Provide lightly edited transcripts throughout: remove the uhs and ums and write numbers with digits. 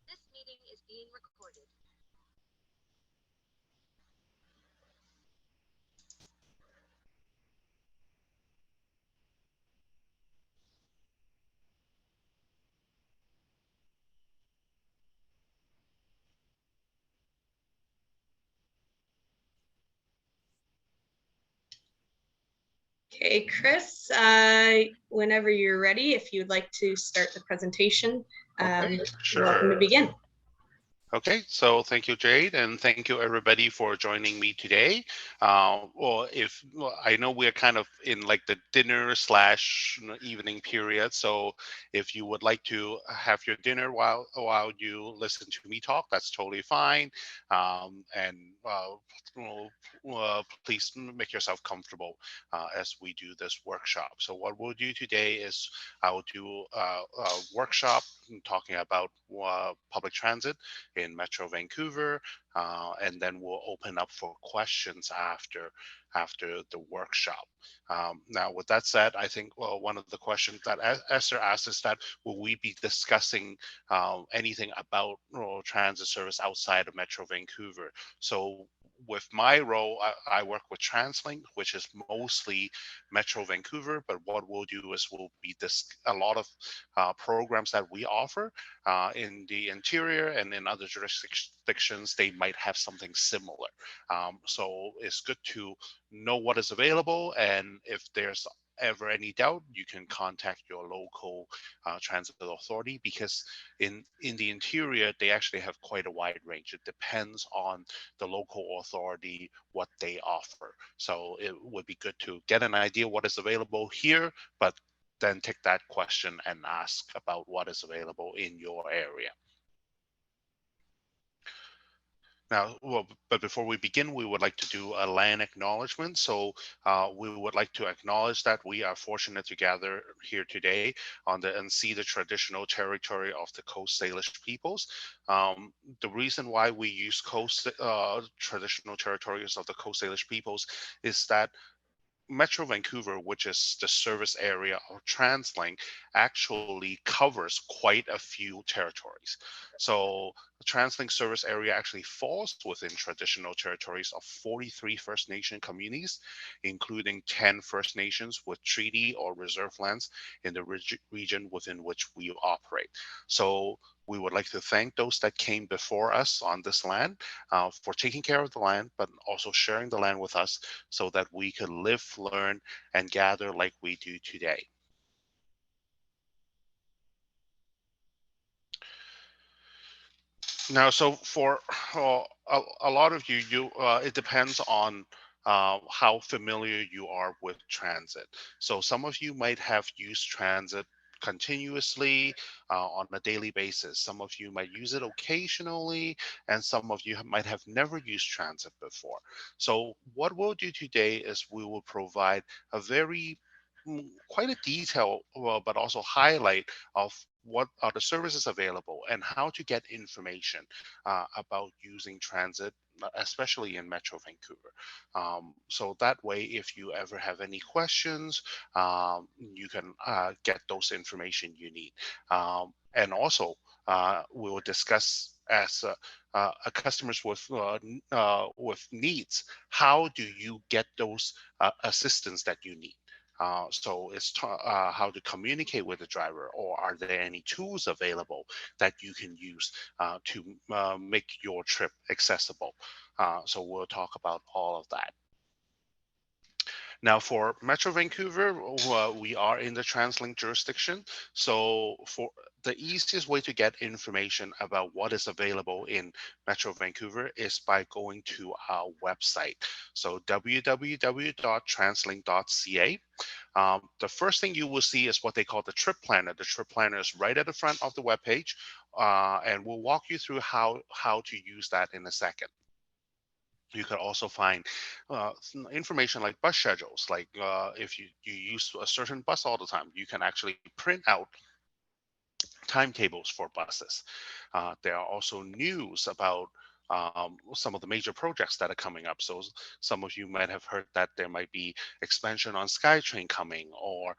This meeting is being recorded. Okay, Chris, whenever you're ready, if you'd like to start the presentation, Okay, you're welcome to sure. begin. Okay, so thank you, Jade, and thank you everybody for joining me today. I know we're kind of in like the dinner slash evening period, so if you would like to have your dinner while you listen to me talk, that's totally fine. And well, please make yourself comfortable as we do this workshop. So what we'll do today is I'll do a workshop talking about public transit in Metro Vancouver, and then we'll open up for questions after the workshop. Now, with that said, I think one of the questions that Esther asked is that will we be discussing anything about transit service outside of Metro Vancouver? So with my role, I work with TransLink, which is mostly Metro Vancouver. But what we'll do is we'll be a lot of programs that we offer in the interior and in other jurisdictions, they might have something similar. So it's good to know what is available, and if there's ever any doubt, you can contact your local transit authority, because in the interior they actually have quite a wide range. It depends on the local authority what they offer. So it would be good to get an idea what is available here, but then take that question and ask about what is available in your area. Now, but before we begin, we would like to do a land acknowledgement. So we would like to acknowledge that we are fortunate to gather here today and see the traditional territory of the Coast Salish peoples. The reason why we use traditional territories of the Coast Salish peoples is that Metro Vancouver, which is the service area of TransLink, actually covers quite a few territories. So the TransLink service area actually falls within traditional territories of 43 First Nation communities, including 10 First Nations with treaty or reserve lands in the region within which we operate. So we would like to thank those that came before us on this land for taking care of the land, but also sharing the land with us so that we could live, learn, and gather like we do today. Now, so for a lot of you, it depends on how familiar you are with transit. So some of you might have used transit continuously on a daily basis. Some of you might use it occasionally, and some of you might have never used transit before. So what we'll do today is we will provide a very quite a detail, but also highlight of what are the services available and how to get information about using transit, especially in Metro Vancouver. So that way, if you ever have any questions, you can get those information you need. And also, we will discuss as customers with needs, how do you get those assistance that you need? So it's how to communicate with the driver, or are there any tools available that you can use to make your trip accessible? So we'll talk about all of that. Now, for Metro Vancouver, we are in the TransLink jurisdiction. So for the easiest way to get information about what is available in Metro Vancouver is by going to our website. So www.translink.ca. The first thing you will see is what they call the trip planner. The trip planner is right at the front of the webpage, and we'll walk you through how to use that in a second. You could also find information like bus schedules. Like if you use a certain bus all the time, you can actually print out timetables for buses. There are also news about some of the major projects that are coming up. So some of you might have heard that there might be expansion on SkyTrain coming, or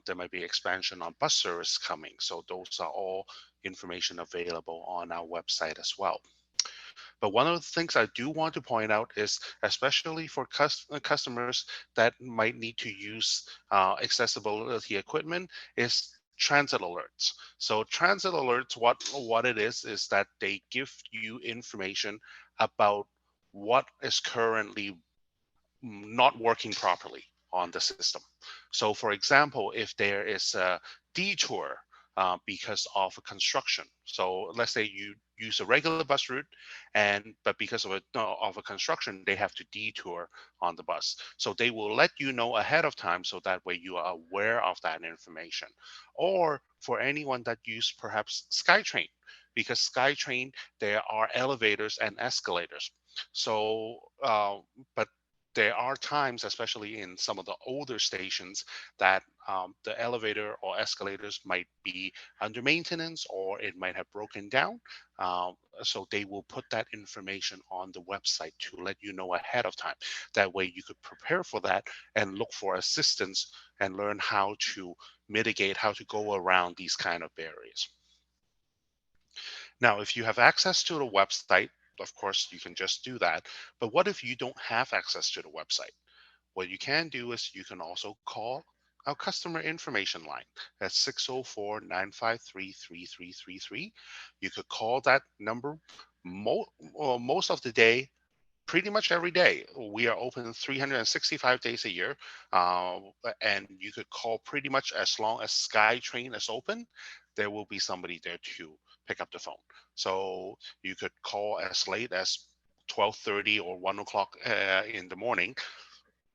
there might be expansion on bus service coming. So those are all information available on our website as well. But one of the things I do want to point out is, especially for customers that might need to use accessibility equipment, is transit alerts. So transit alerts, what it is that they give you information about what is currently not working properly on the system. So, for example, if there is a detour because of a construction, so let's say you use a regular bus route, and but because of a construction, they have to detour on the bus. So they will let you know ahead of time, so that way you are aware of that information. Or for anyone that use perhaps SkyTrain, because SkyTrain there are elevators and escalators. So, but there are times, especially in some of the older stations, that the elevator or escalators might be under maintenance, or it might have broken down. So they will put that information on the website to let you know ahead of time. That way you could prepare for that and look for assistance and learn how to mitigate, how to go around these kind of barriers. Now, if you have access to the website, of course, you can just do that. But what if you don't have access to the website? What you can do is you can also call our customer information line at 604-953-3333. You could call that number most of the day, pretty much every day. We are open 365 days a year, uh, and you could call pretty much as long as SkyTrain is open. There will be somebody there to pick up the phone. So you could call as late as 12:30 or 1 o'clock in the morning.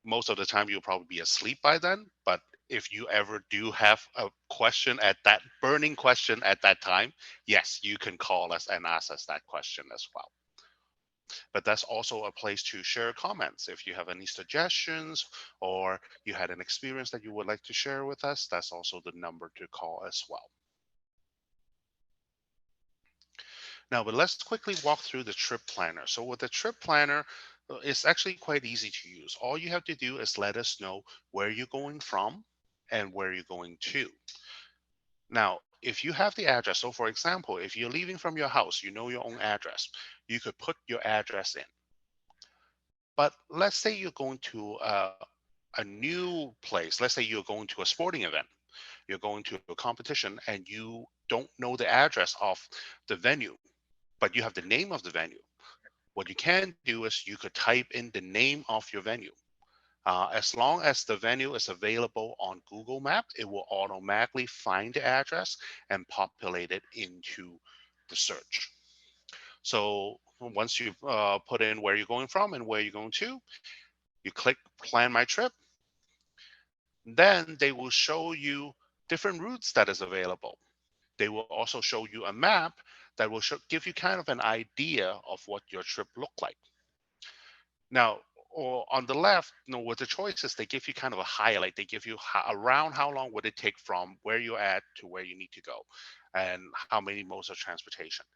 Most of the time you'll probably be asleep by then, but if you ever do have a question, at that burning question at that time, yes, you can call us and ask us that question as well. But that's also a place to share comments. If you have any suggestions, or you had an experience that you would like to share with us, that's also the number to call as well. Now, but let's quickly walk through the trip planner. So with the trip planner, it's actually quite easy to use. All you have to do is let us know where you're going from and where you're going to. Now, if you have the address, so for example, if you're leaving from your house, you know your own address, you could put your address in. But let's say you're going to a new place. Let's say you're going to a sporting event, you're going to a competition, and you don't know the address of the venue, but you have the name of the venue. What you can do is you could type in the name of your venue. As long as the venue is available on Google Maps, it will automatically find the address and populate it into the search. So once you've put in where you're going from and where you're going to, you click Plan My Trip. Then they will show you different routes that is available. They will also show you a map that will give you kind of an idea of what your trip looked like. Now, or on the left, with the choices, they give you kind of a highlight. They give you around how long would it take from where you're at to where you need to go, and how many modes of transportation.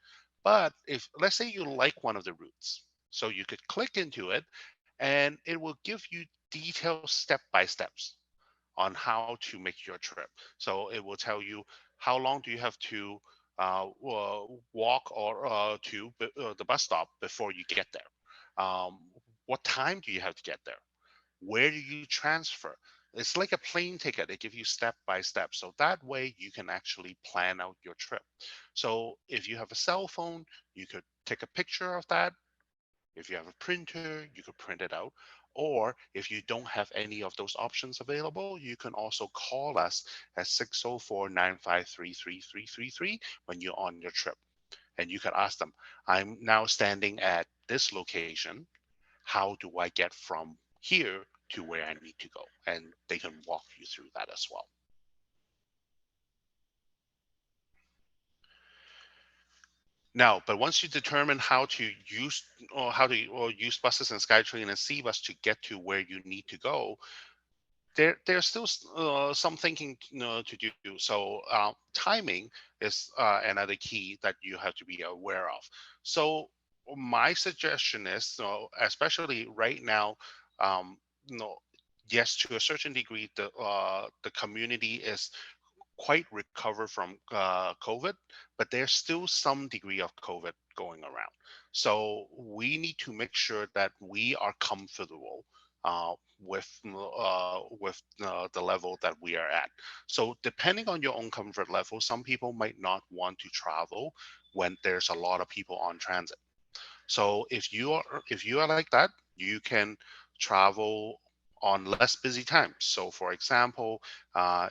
But if, let's say you like one of the routes, so you could click into it, and it will give you detailed step by steps on how to make your trip. So it will tell you how long do you have to walk or to the bus stop before you get there. What time do you have to get there? Where do you transfer? It's like a plane ticket. They give you step by step. So that way you can actually plan out your trip. So if you have a cell phone, you could take a picture of that. If you have a printer, you could print it out. Or if you don't have any of those options available, you can also call us at 604-953-3333 when you're on your trip. And you can ask them, I'm now standing at this location. How do I get from here to where I need to go? And they can walk you through that as well. Now, but once you determine how to use or use buses and SkyTrain and SeaBus to get to where you need to go, there's still some thinking to do. So timing is another key that you have to be aware of. So my suggestion is, so especially right now, um, you know, yes, to a certain degree, the community is quite recovered from COVID, but there's still some degree of COVID going around. So we need to make sure that we are comfortable with the level that we are at. So depending on your own comfort level, some people might not want to travel when there's a lot of people on transit. So if you are like that, you can travel on less busy times. So for example,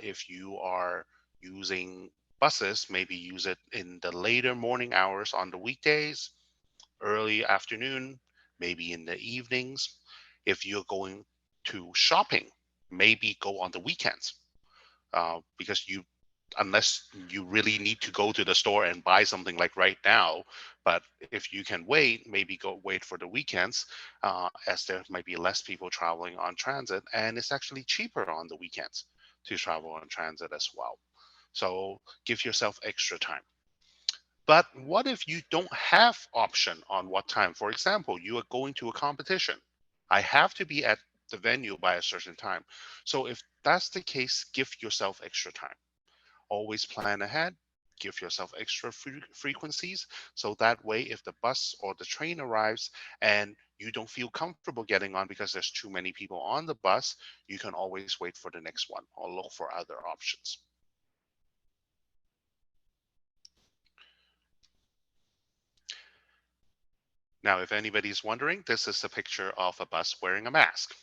if you are using buses, maybe use it in the later morning hours on the weekdays, early afternoon, maybe in the evenings. If you're going to shopping, maybe go on the weekends, because you unless you really need to go to the store and buy something like right now. But if you can wait, maybe go wait for the weekends, as there might be less people traveling on transit, and it's actually cheaper on the weekends to travel on transit as well. So give yourself extra time. But what if you don't have option on what time? For example, you are going to a competition. I have to be at the venue by a certain time. So if that's the case, give yourself extra time. Always plan ahead. Give yourself extra frequencies, so that way if the bus or the train arrives and you don't feel comfortable getting on because there's too many people on the bus, you can always wait for the next one or look for other options. Now, if anybody's wondering, this is a picture of a bus wearing a mask.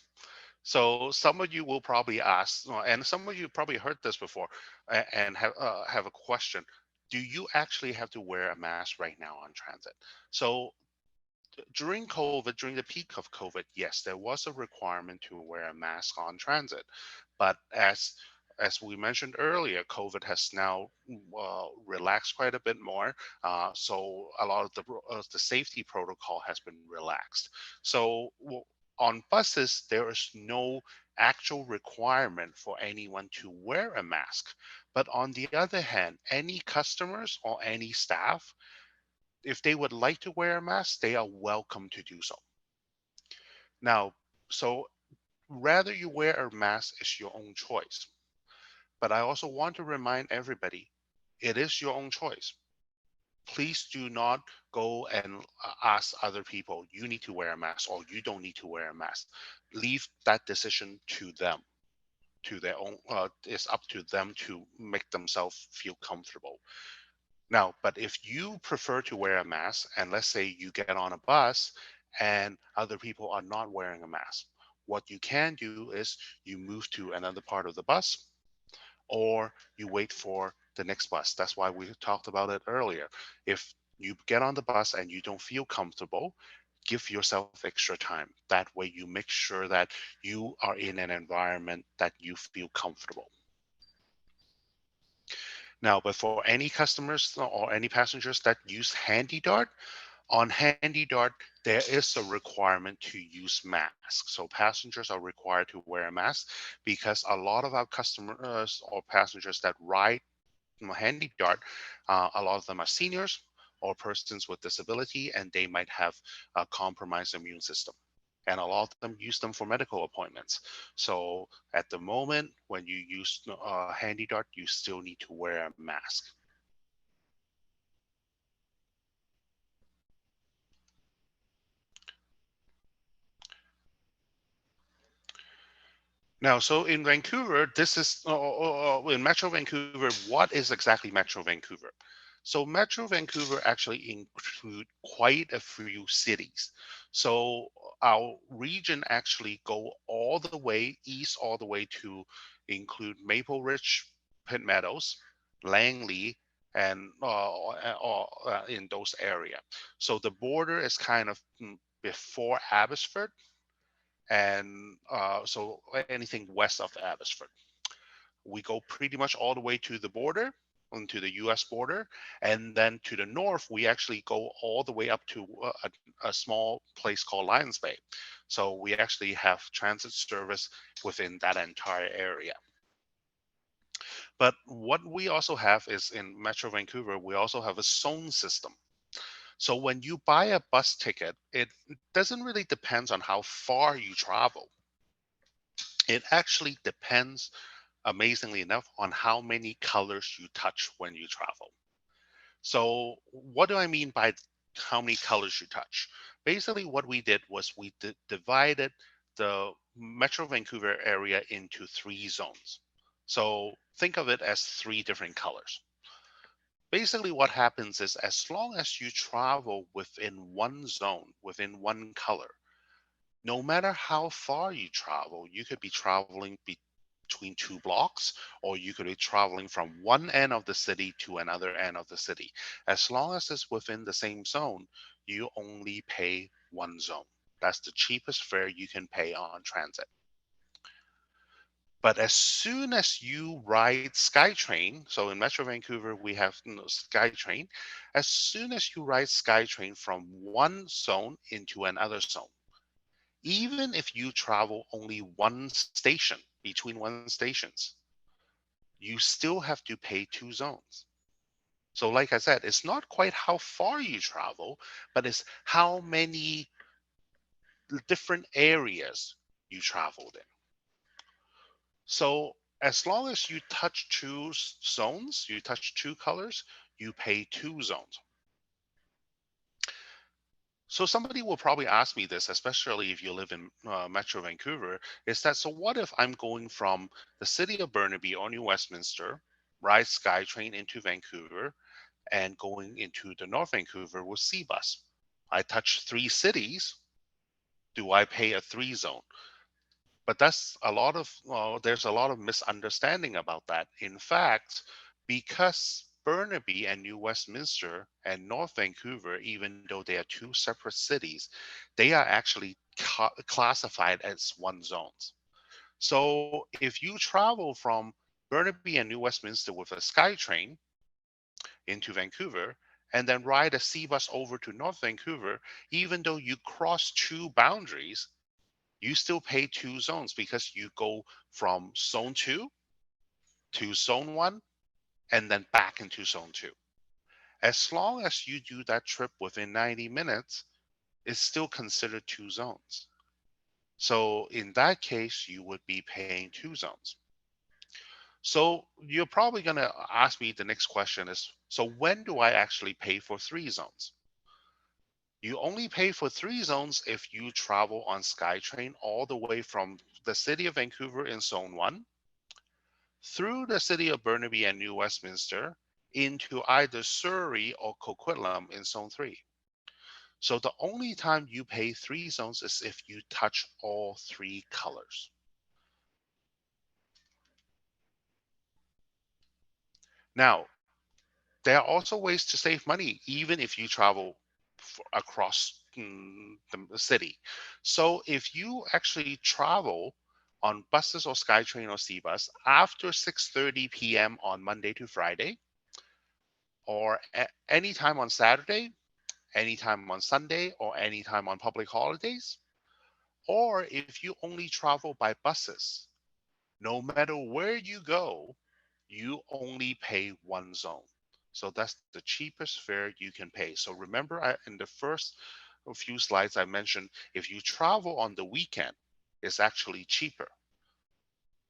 So some of you will probably ask, and some of you probably heard this before, and have a question: do you actually have to wear a mask right now on transit? So during COVID, during the peak of COVID, yes, there was a requirement to wear a mask on transit. But as we mentioned earlier, COVID has now relaxed quite a bit more. So a lot of the safety protocol has been relaxed. So on buses, there is no actual requirement for anyone to wear a mask. But on the other hand, any customers or any staff, if they would like to wear a mask, they are welcome to do so. Now, so rather you wear a mask is your own choice. But I also want to remind everybody, it is your own choice. Please do not go and ask other people, you need to wear a mask or you don't need to wear a mask. Leave that decision to them, to their own, it's up to them to make themselves feel comfortable. Now, but if you prefer to wear a mask, and let's say you get on a bus and other people are not wearing a mask, what you can do is you move to another part of the bus, or you wait for the next bus. That's why we talked about it earlier. If you get on the bus and you don't feel comfortable, give yourself extra time. That way you make sure that you are in an environment that you feel comfortable. Now, but for any customers or any passengers that use HandyDart, on HandyDart, there is a requirement to use masks. So passengers are required to wear a mask because a lot of our customers or passengers that ride HandyDart, a lot of them are seniors or persons with disability, and they might have a compromised immune system. And a lot of them use them for medical appointments. So at the moment, when you use HandyDart, you still need to wear a mask. Now, so in Vancouver, this is in Metro Vancouver. What is exactly Metro Vancouver? So Metro Vancouver actually include quite a few cities. So our region actually go all the way east, all the way to include Maple Ridge, Pitt Meadows, Langley, and in those area. So the border is kind of before Abbotsford, and so anything west of Abbotsford. We go pretty much all the way to the border, onto the U.S. border, and then to the north, we actually go all the way up to a small place called Lions Bay. So we actually have transit service within that entire area. But what we also have is in Metro Vancouver, we also have a zone system. So when you buy a bus ticket, it doesn't really depends on how far you travel. It actually depends, amazingly enough, on how many colors you touch when you travel. So what do I mean by how many colors you touch? Basically, what we did was we divided the Metro Vancouver area into three zones. So think of it as three different colors. Basically, what happens is as long as you travel within one zone, within one color, no matter how far you travel, you could be traveling between two blocks, or you could be traveling from one end of the city to another end of the city. As long as it's within the same zone, you only pay one zone. That's the cheapest fare you can pay on transit. But as soon as you ride SkyTrain, so in Metro Vancouver we have SkyTrain, as soon as you ride SkyTrain from one zone into another zone, even if you travel only one station between one stations, you still have to pay two zones. So like I said, it's not quite how far you travel, but it's how many different areas you traveled in. So as long as you touch two zones, you touch two colors, you pay two zones. So somebody will probably ask me this, especially if you live in Metro Vancouver, is that so what if I'm going from the city of Burnaby or New Westminster, ride SkyTrain into Vancouver, and going into the North Vancouver with Bus? I touch three cities. Do I pay a three zone? But that's a lot of there's a lot of misunderstanding about that. In fact, because Burnaby and New Westminster and North Vancouver, even though they are two separate cities, they are actually classified as one zones. So if you travel from Burnaby and New Westminster with a SkyTrain into Vancouver and then ride a Bus over to North Vancouver, even though you cross two boundaries, you still pay two zones because you go from zone two to zone one and then back into zone two. As long as you do that trip within 90 minutes, it's still considered two zones. So in that case, you would be paying two zones. So you're probably going to ask me the next question is, so when do I actually pay for three zones? You only pay for three zones if you travel on SkyTrain all the way from the city of Vancouver in zone one through the city of Burnaby and New Westminster into either Surrey or Coquitlam in zone three. So the only time you pay three zones is if you touch all three colors. Now, there are also ways to save money, even if you travel across the city. So if you actually travel on buses or SkyTrain or Bus after 6:30 p.m. on Monday to Friday, or anytime on Saturday, anytime on Sunday, or anytime on public holidays, or if you only travel by buses, no matter where you go, you only pay one zone. So that's the cheapest fare you can pay. So remember, in the first few slides, I mentioned if you travel on the weekend, it's actually cheaper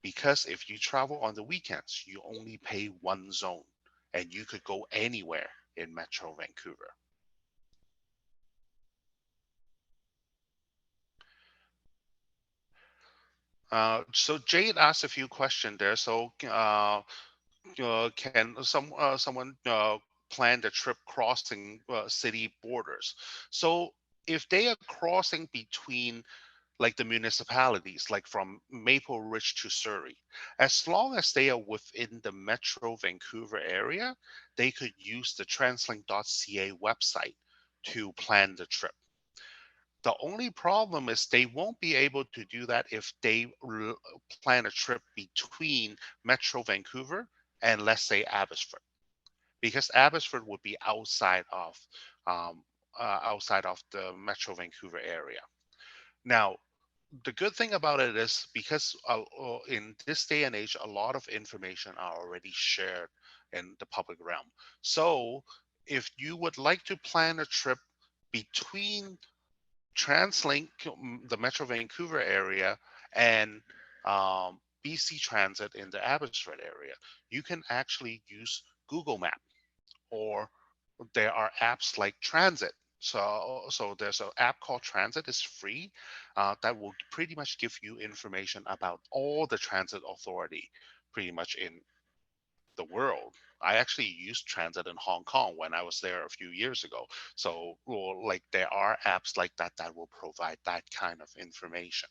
because if you travel on the weekends, you only pay one zone and you could go anywhere in Metro Vancouver. So Jade asked a few questions there. So can someone plan the trip crossing city borders? So if they are crossing between like the municipalities, like from Maple Ridge to Surrey, as long as they are within the Metro Vancouver area, they could use the TransLink.ca website to plan the trip. The only problem is they won't be able to do that if they plan a trip between Metro Vancouver and let's say Abbotsford, because Abbotsford would be um, outside of the Metro Vancouver area. Now, the good thing about it is because in this day and age, a lot of information are already shared in the public realm. So if you would like to plan a trip between TransLink, the Metro Vancouver area, and BC Transit in the Abbotsford area, you can actually use Google Map, or there are apps like Transit. So there's an app called Transit. It's free. That will pretty much give you information about all the transit authority, pretty much in the world. I actually used transit in Hong Kong when I was there a few years ago. So, well, like there are apps like that that will provide that kind of information.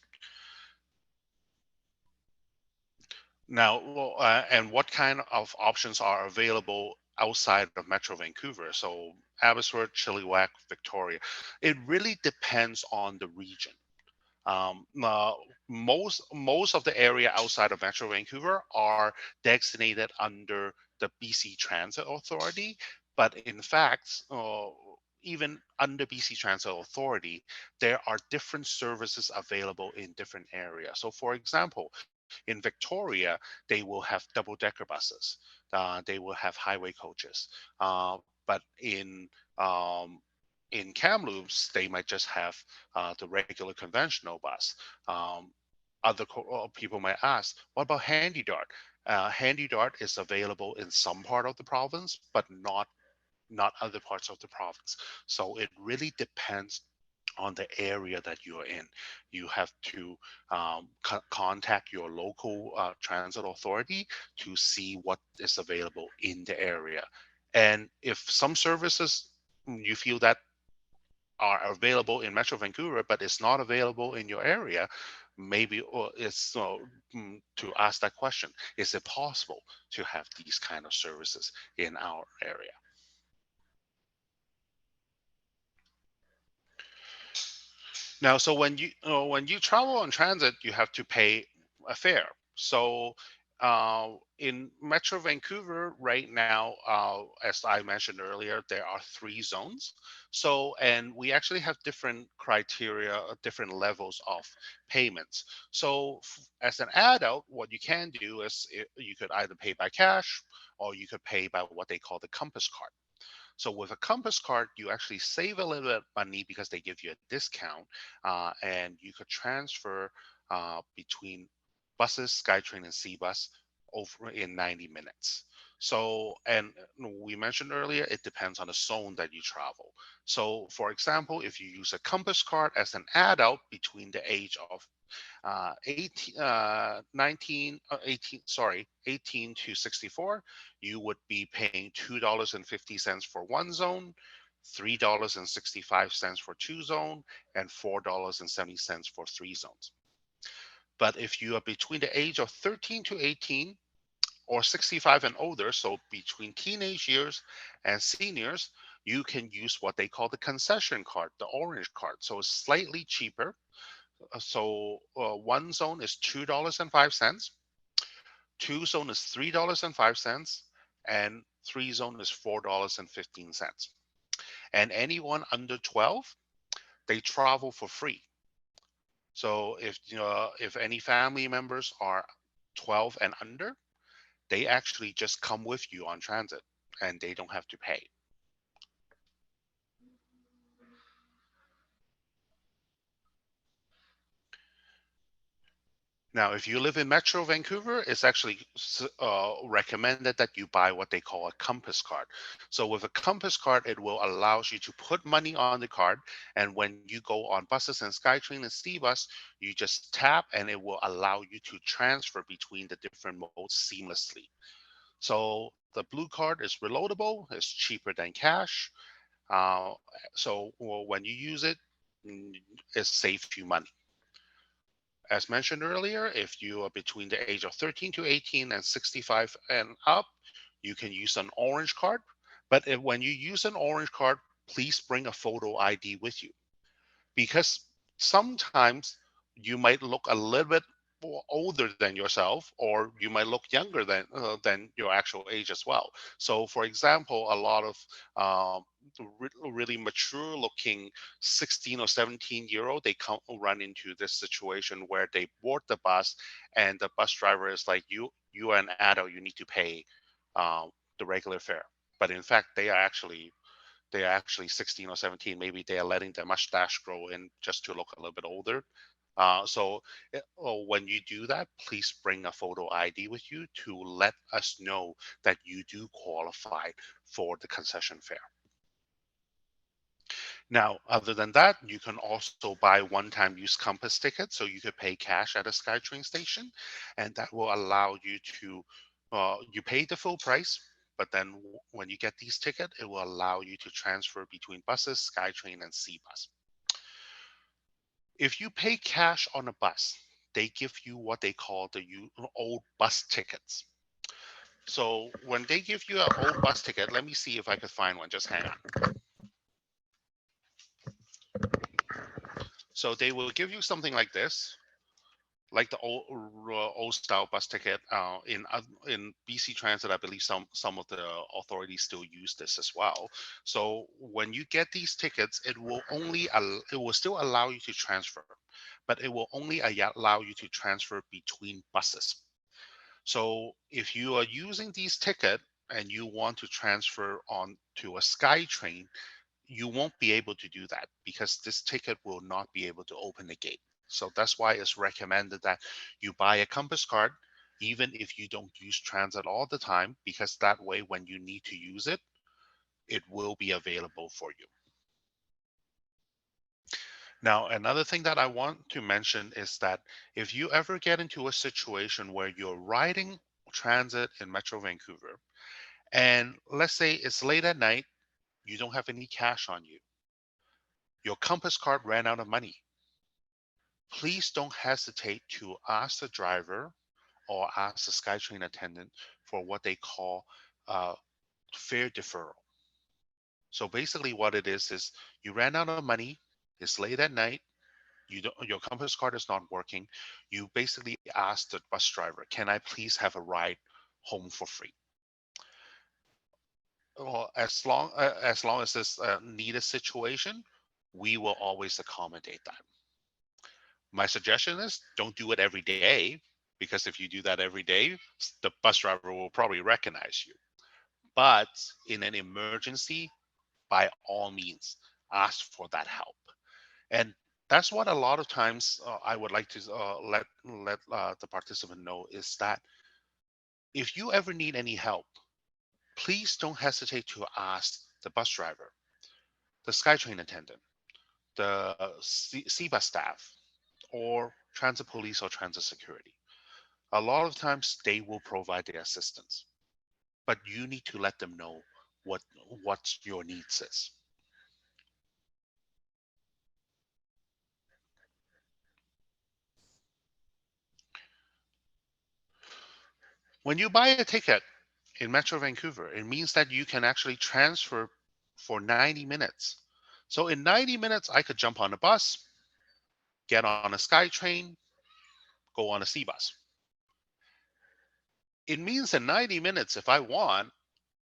Now, well, and what kind of options are available outside of Metro Vancouver? So, Abbotsford, Chilliwack, Victoria. It really depends on the region. Most of the area outside of Metro Vancouver are designated under the BC Transit Authority, but in fact, even under BC Transit Authority, there are different services available in different areas. So, for example, in Victoria, they will have double-decker buses. They will have highway coaches. But in Kamloops, they might just have the regular conventional bus. Um, People might ask, what about Handy Dart? Handy Dart is available in some part of the province, but not other parts of the province. So it really depends on the area that you're in. You have to contact your local transit authority to see what is available in the area. And if some services you feel that are available in Metro Vancouver, but it's not available in your area, maybe or it's to ask that question: is it possible to have these kind of services in our area? Now, so when you travel on transit, you have to pay a fare. So in Metro Vancouver right now, as I mentioned earlier, there are three zones. So and we actually have different criteria, different levels of payments. So as an adult, what you can do is you could either pay by cash or you could pay by what they call the Compass card. So with a Compass card, you actually save a little bit of money because they give you a discount, and you could transfer between buses, SkyTrain, and SeaBus over in 90 minutes. So, and we mentioned earlier, it depends on the zone that you travel. So, for example, if you use a Compass card as an adult between the age of 18 to 64, you would be paying $2.50 for one zone, $3.65 for two zone, and $4.70 for three zones. But if you are between the age of 13 to 18 or 65 and older, so between teenage years and seniors, you can use what they call the concession card, the orange card. So it's slightly cheaper. One zone is $2.05, two zone is $3.05, and three zone is $4.15. And anyone under 12, they travel for free. So if any family members are 12 and under, they actually just come with you on transit and they don't have to pay. Now, if you live in Metro Vancouver, it's actually recommended that you buy what they call a Compass card. So with a Compass card, it will allow you to put money on the card, and when you go on buses and SkyTrain and SeaBus, you just tap, and it will allow you to transfer between the different modes seamlessly. So the blue card is reloadable, it's cheaper than cash. Uh, so when you use it, mm, it saves you money. As mentioned earlier, if you are between the age of 13 to 18 and 65 and up, you can use an orange card. But when you use an orange card, please bring a photo ID with you, because sometimes you might look a little bit older than yourself, or you might look younger than your actual age as well. So, for example, a lot of really mature looking 16 or 17-year-old, they come run into this situation where they board the bus and the bus driver is like, you are an adult, you need to pay the regular fare. But in fact, they are actually they're actually 16 or 17. Maybe they are letting their mustache grow in just to look a little bit older. When you do that, please bring a photo ID with you to let us know that you do qualify for the concession fare. Now, other than that, you can also buy one-time use Compass tickets, so you could pay cash at a SkyTrain station, and that will allow you to, you pay the full price, but then when you get these tickets, it will allow you to transfer between buses, SkyTrain, and C-Bus. If you pay cash on a bus, they give you what they call the old bus tickets. So when they give you an old bus ticket, let me see if I could find one. Just hang on. So they will give you something like this, like the old style bus ticket. In BC Transit, I believe some of the authorities still use this as well. So when you get these tickets, it will still allow you to transfer, but it will only allow you to transfer between buses. So if you are using these tickets and you want to transfer on to a SkyTrain, you won't be able to do that because this ticket will not be able to open the gate. So that's why it's recommended that you buy a Compass card, even if you don't use transit all the time, because that way, when you need to use it, it will be available for you. Now, another thing that I want to mention is that if you ever get into a situation where you're riding transit in Metro Vancouver, and let's say it's late at night, you don't have any cash on you, your Compass card ran out of money, please don't hesitate to ask the driver or ask the SkyTrain attendant for what they call uh, fare deferral. So basically, what it is you ran out of money. It's late at night. Your Compass card is not working. You basically ask the bus driver, "Can I please have a ride home for free?" Well, as long as this needed situation, we will always accommodate that. My suggestion is don't do it every day, because if you do that every day, the bus driver will probably recognize you. But in an emergency, by all means, ask for that help. And that's what a lot of times I would like to let the participant know is that if you ever need any help, please don't hesitate to ask the bus driver, the SkyTrain attendant, the CBUS staff, or transit police or transit security. A lot of times they will provide the assistance, but you need to let them know what your needs is. When you buy a ticket in Metro Vancouver, it means that you can actually transfer for 90 minutes. So in 90 minutes, I could jump on a bus, get on a SkyTrain, go on a C-Bus. It means in 90 minutes, if I want,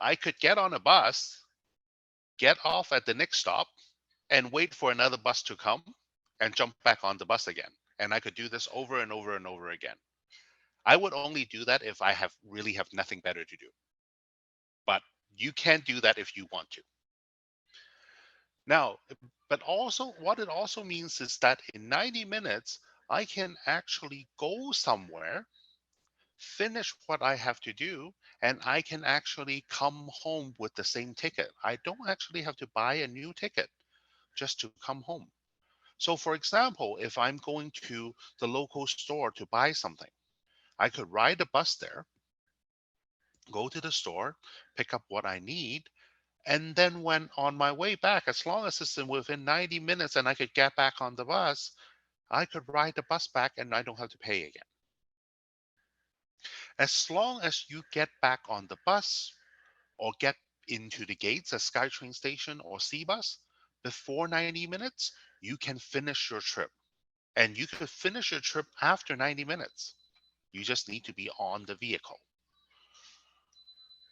I could get on a bus, get off at the next stop, and wait for another bus to come and jump back on the bus again. And I could do this over and over and over again. I would only do that if I have nothing better to do. But you can do that if you want to. Now, but also what it also means is that in 90 minutes, I can actually go somewhere, finish what I have to do, and I can actually come home with the same ticket. I don't actually have to buy a new ticket just to come home. So for example, if I'm going to the local store to buy something, I could ride the bus there, go to the store, pick up what I need, and then when on my way back, as long as it's within 90 minutes and I could get back on the bus, I could ride the bus back and I don't have to pay again. As long as you get back on the bus or get into the gates at SkyTrain station or C-Bus before 90 minutes, you can finish your trip. And you could finish your trip after 90 minutes. You just need to be on the vehicle.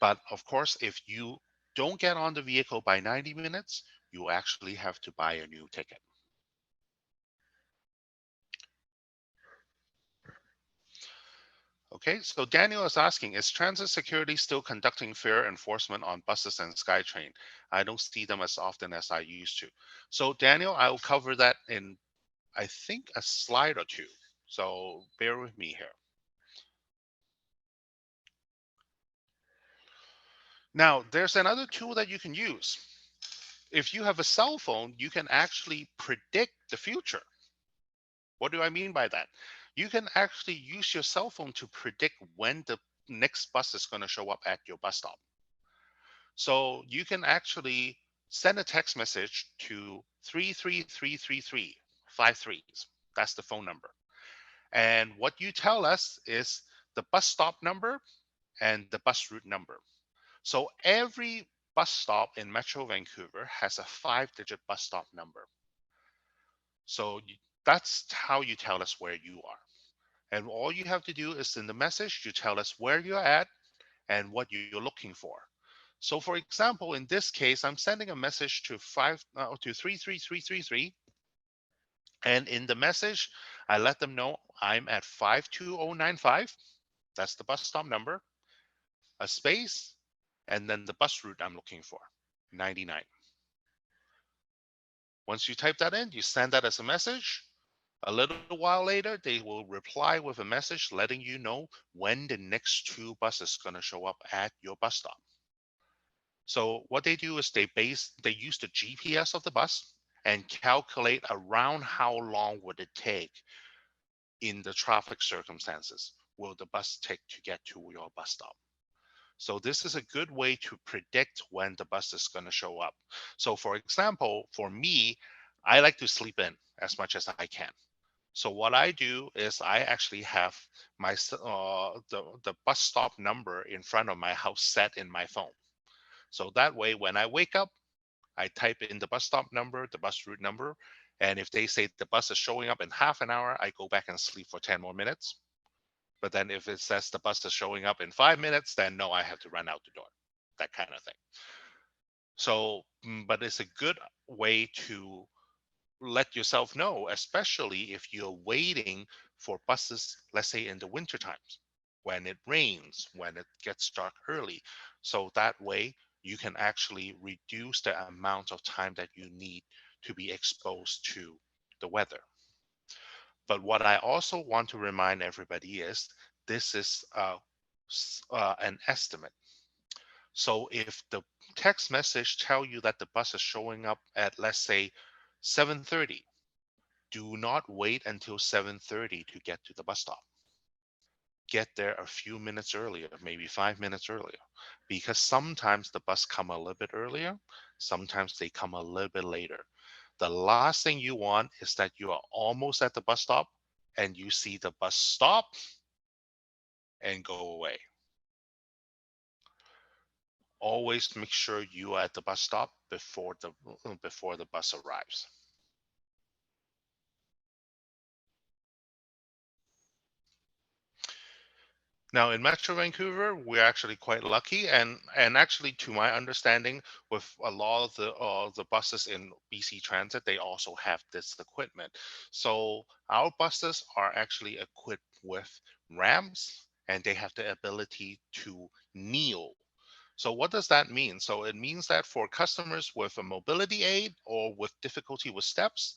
But of course, if you don't get on the vehicle by 90 minutes, you actually have to buy a new ticket. Okay, so Daniel is asking, is transit security still conducting fare enforcement on buses and SkyTrain? I don't see them as often as I used to. So Daniel, I'll cover that in, I think, a slide or two. So bear with me here. Now, there's another tool that you can use. If you have a cell phone, you can actually predict the future. What do I mean by that? You can actually use your cell phone to predict when the next bus is going to show up at your bus stop. So you can actually send a text message to 33333 That's the phone number. And what you tell us is the bus stop number and the bus route number. So every bus stop in Metro Vancouver has a 5-digit bus stop number. So that's how you tell us where you are. And all you have to do is in the message, you tell us where you're at and what you're looking for. So for example, in this case, I'm sending a message to 33333, and in the message, I let them know I'm at 52095. That's the bus stop number, a space, and then the bus route I'm looking for, 99. Once you type that in, you send that as a message. A little while later, they will reply with a message letting you know when the next two buses going to show up at your bus stop. So what they do is they use the GPS of the bus and calculate around how long would it take in the traffic circumstances will the bus take to get to your bus stop. So this is a good way to predict when the bus is going to show up. So for example, for me, I like to sleep in as much as I can. So what I do is I actually have the bus stop number in front of my house set in my phone. So that way, when I wake up, I type in the bus stop number, the bus route number, and if they say the bus is showing up in half an hour, I go back and sleep for 10 more minutes. But then if it says the bus is showing up in 5 minutes, then no, I have to run out the door, that kind of thing. So, but it's a good way to let yourself know, especially if you're waiting for buses, let's say in the winter times, when it rains, when it gets dark early. So that way you can actually reduce the amount of time that you need to be exposed to the weather. But what I also want to remind everybody is this is an estimate. So if the text message tell you that the bus is showing up at, let's say, 7:30, do not wait until 7:30 to get to the bus stop. Get there a few minutes earlier, maybe 5 minutes earlier, because sometimes the bus come a little bit earlier, sometimes they come a little bit later. The last thing you want is that you are almost at the bus stop and you see the bus stop and go away. Always make sure you are at the bus stop before the bus arrives. Now in Metro Vancouver, we're actually quite lucky, and actually, to my understanding, with a lot of the buses in BC Transit, they also have this equipment. So our buses are actually equipped with ramps, and they have the ability to kneel. So what does that mean? So it means that for customers with a mobility aid or with difficulty with steps,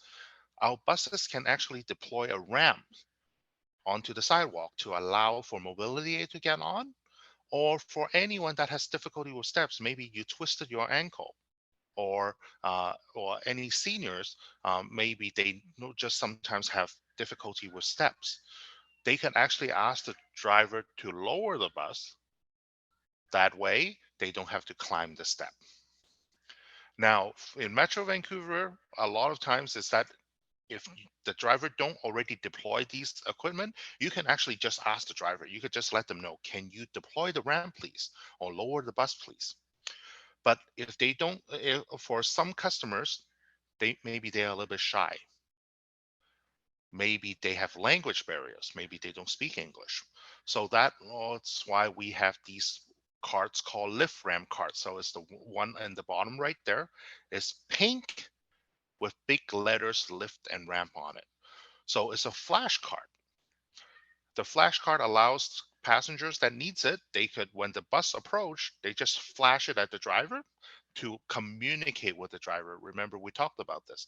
our buses can actually deploy a ramp onto the sidewalk to allow for mobility aid to get on, or for anyone that has difficulty with steps, maybe you twisted your ankle, or any seniors, maybe they just sometimes have difficulty with steps. They can actually ask the driver to lower the bus. That way, they don't have to climb the step. Now, in Metro Vancouver, a lot of times is that if the driver don't already deploy these equipment, you can actually just ask the driver. You could just let them know, can you deploy the ramp, please, or lower the bus, please? But if they don't, for some customers, maybe they are a little bit shy. Maybe they have language barriers. Maybe they don't speak English. So that's why we have these cards called lift ramp cards. So it's the one in the bottom right there. It's pink with big letters lift and ramp on it. So it's a flash card. The flash card allows passengers that needs it, they could, when the bus approach, they just flash it at the driver to communicate with the driver. Remember, we talked about this.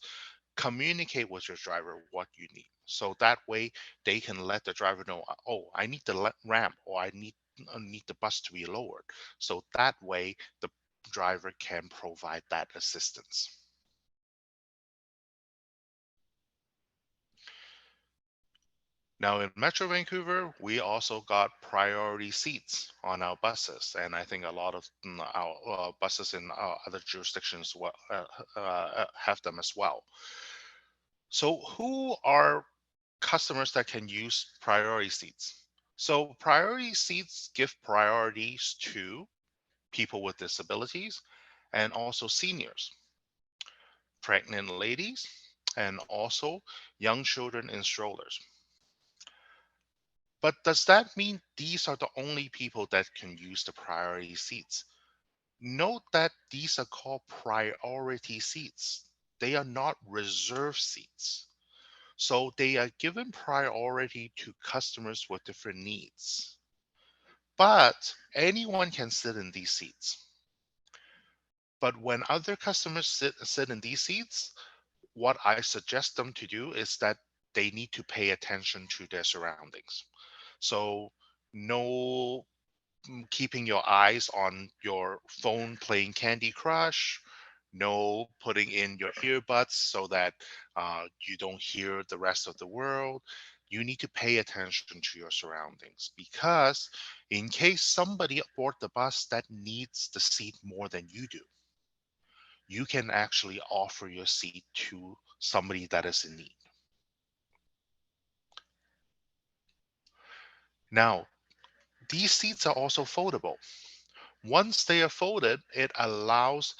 Communicate with your driver what you need. So that way they can let the driver know, oh, I need the ramp, or I need the bus to be lowered. So that way the driver can provide that assistance. Now in Metro Vancouver, we also got priority seats on our buses, and I think a lot of our buses in other jurisdictions have them as well. So who are customers that can use priority seats? So priority seats give priorities to people with disabilities and also seniors, pregnant ladies, and also young children in strollers. But does that mean these are the only people that can use the priority seats? Note that these are called priority seats. They are not reserved seats. So they are given priority to customers with different needs. But anyone can sit in these seats. But when other customers sit in these seats, what I suggest them to do is that they need to pay attention to their surroundings. So no keeping your eyes on your phone playing Candy Crush, no putting in your earbuds so that you don't hear the rest of the world. You need to pay attention to your surroundings, because in case somebody aboard the bus that needs the seat more than you do, you can actually offer your seat to somebody that is in need. Now, these seats are also foldable. Once they are folded, it allows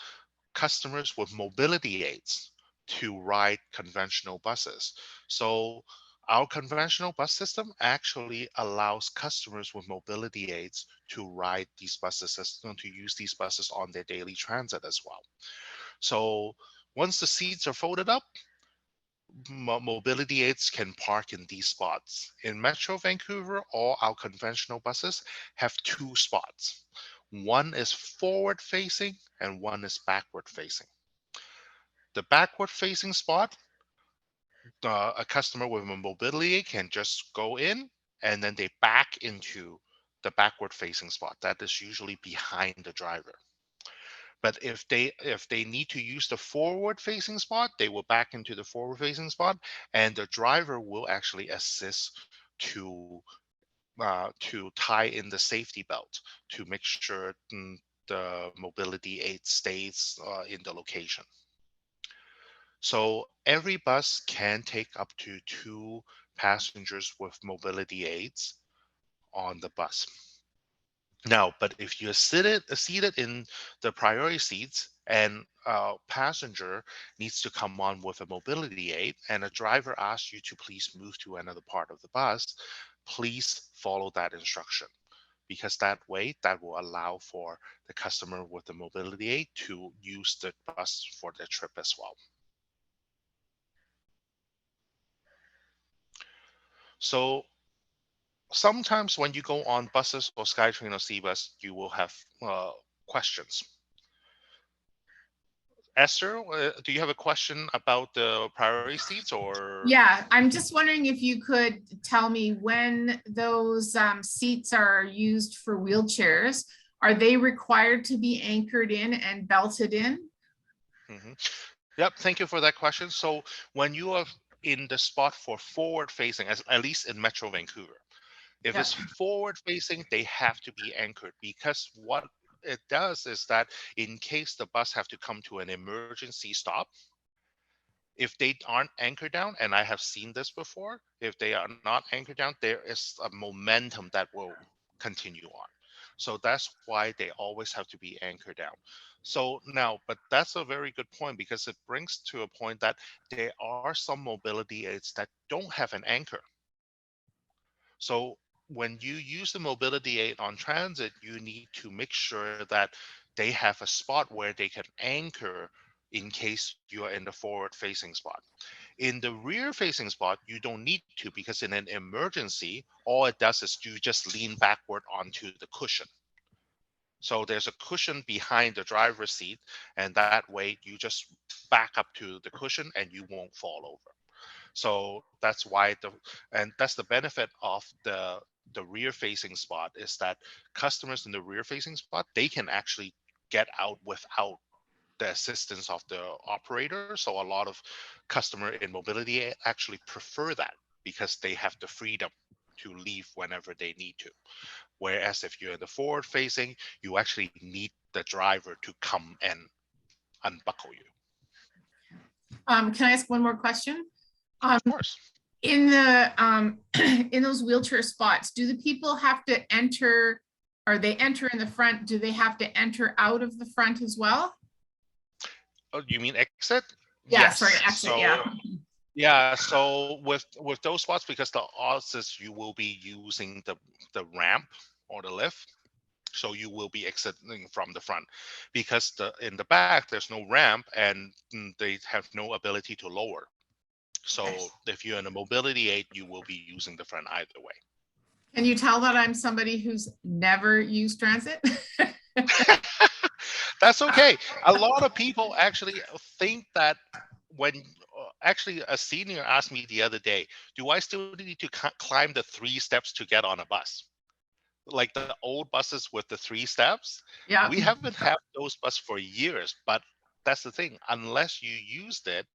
customers with mobility aids to ride conventional buses. So our conventional bus system actually allows customers with mobility aids to ride these buses, to use these buses on their daily transit as well. So once the seats are folded up, mobility aids can park in these spots. In Metro Vancouver, all our conventional buses have two spots. One is forward facing and one is backward facing. The backward facing spot, a customer with a mobility aid can just go in and then they back into the backward facing spot. That is usually behind the driver. But if they need to use the forward facing spot, they will back into the forward facing spot, and the driver will actually assist to tie in the safety belt to make sure the mobility aid stays in the location. So every bus can take up to two passengers with mobility aids on the bus. Now, but if you're seated in the priority seats and a passenger needs to come on with a mobility aid and a driver asks you to please move to another part of the bus, please follow that instruction, because that way that will allow for the customer with the mobility aid to use the bus for their trip as well. So sometimes when you go on buses or SkyTrain or SeaBus, you will have questions. Esther, do you have a question about the priority seats or? Yeah, I'm just wondering if you could tell me when those seats are used for wheelchairs, are they required to be anchored in and belted in? Mhm. Yep, thank you for that question. So when you are in the spot for forward facing, at least in Metro Vancouver, if Yeah. it's forward facing, they have to be anchored, because what it does is that in case the bus have to come to an emergency stop, if they aren't anchored down, and I have seen this before, if they are not anchored down, there is a momentum that will continue on. So that's why they always have to be anchored down. So now, but that's a very good point, because it brings to a point that there are some mobility aids that don't have an anchor. So when you use the mobility aid on transit, you need to make sure that they have a spot where they can anchor in case you are in the forward facing spot. In the rear facing spot, you don't need to, because in an emergency, all it does is you just lean backward onto the cushion. So there's a cushion behind the driver's seat, and that way you just back up to the cushion and you won't fall over. So that's why and that's the benefit of the rear facing spot, is that customers in the rear facing spot, they can actually get out without the assistance of the operator. So a lot of customer in mobility actually prefer that, because they have the freedom to leave whenever they need to. Whereas if you're in the forward facing, you actually need the driver to come and unbuckle you. Can I ask one more question? Of course. In the in those wheelchair spots, do the people have to enter, or they enter in the front? Do they have to enter out of the front as well? Oh, you mean exit? Yeah, Yes. sorry, exit. So, Yeah. yeah. So with those spots, because the odds is you will be using the ramp or the lift, so you will be exiting from the front, because in the back there's no ramp, and they have no ability to lower. So if you're in a mobility aid, you will be using the front either way. Can you tell that I'm somebody who's never used transit? That's okay. A lot of people actually think that when actually a senior asked me the other day, do I still need to climb the 3 steps to get on a bus? Like the old buses with the 3 steps. Yeah. We haven't had those buses for years, but that's the thing. Unless you used it,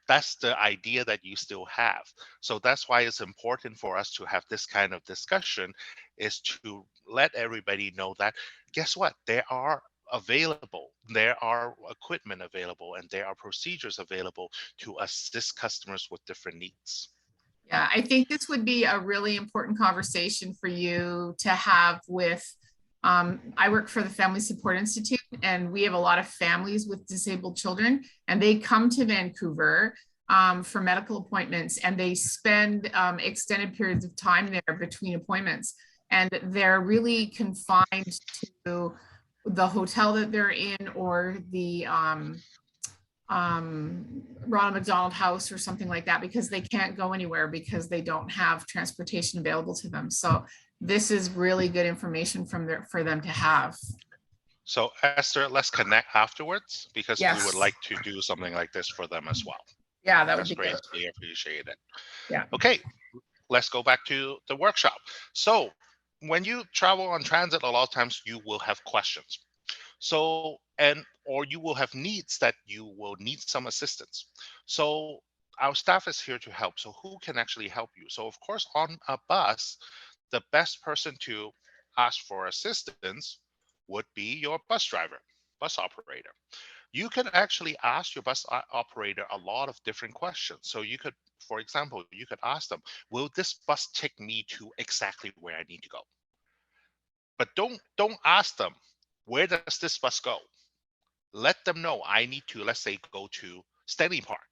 that's the idea that you still have. So that's why it's important for us to have this kind of discussion, is to let everybody know that, guess what? There are equipment available, and there are procedures available to assist customers with different needs. Yeah, I think this would be a really important conversation for you to have with, I work for the Family Support Institute, and we have a lot of families with disabled children, and they come to Vancouver for medical appointments, and they spend extended periods of time there between appointments, and they're really confined to the hotel that they're in, or the Ronald McDonald House or something like that, because they can't go anywhere because they don't have transportation available to them. So this is really good information for them to have. So Esther, let's connect afterwards, because Yes. we would like to do something like this for them as well. Yeah, that would That's be good. greatly appreciated. Yeah. Okay, let's go back to the workshop. So when you travel on transit, a lot of times you will have questions. So, or you will have needs that you will need some assistance. So our staff is here to help. So who can actually help you? So of course, on a bus, the best person to ask for assistance would be your bus driver, bus operator. You can actually ask your bus operator a lot of different questions. So you could, for example, you could ask them, will this bus take me to exactly where I need to go? But don't ask them, where does this bus go? Let them know I need to, let's say, go to Stanley Park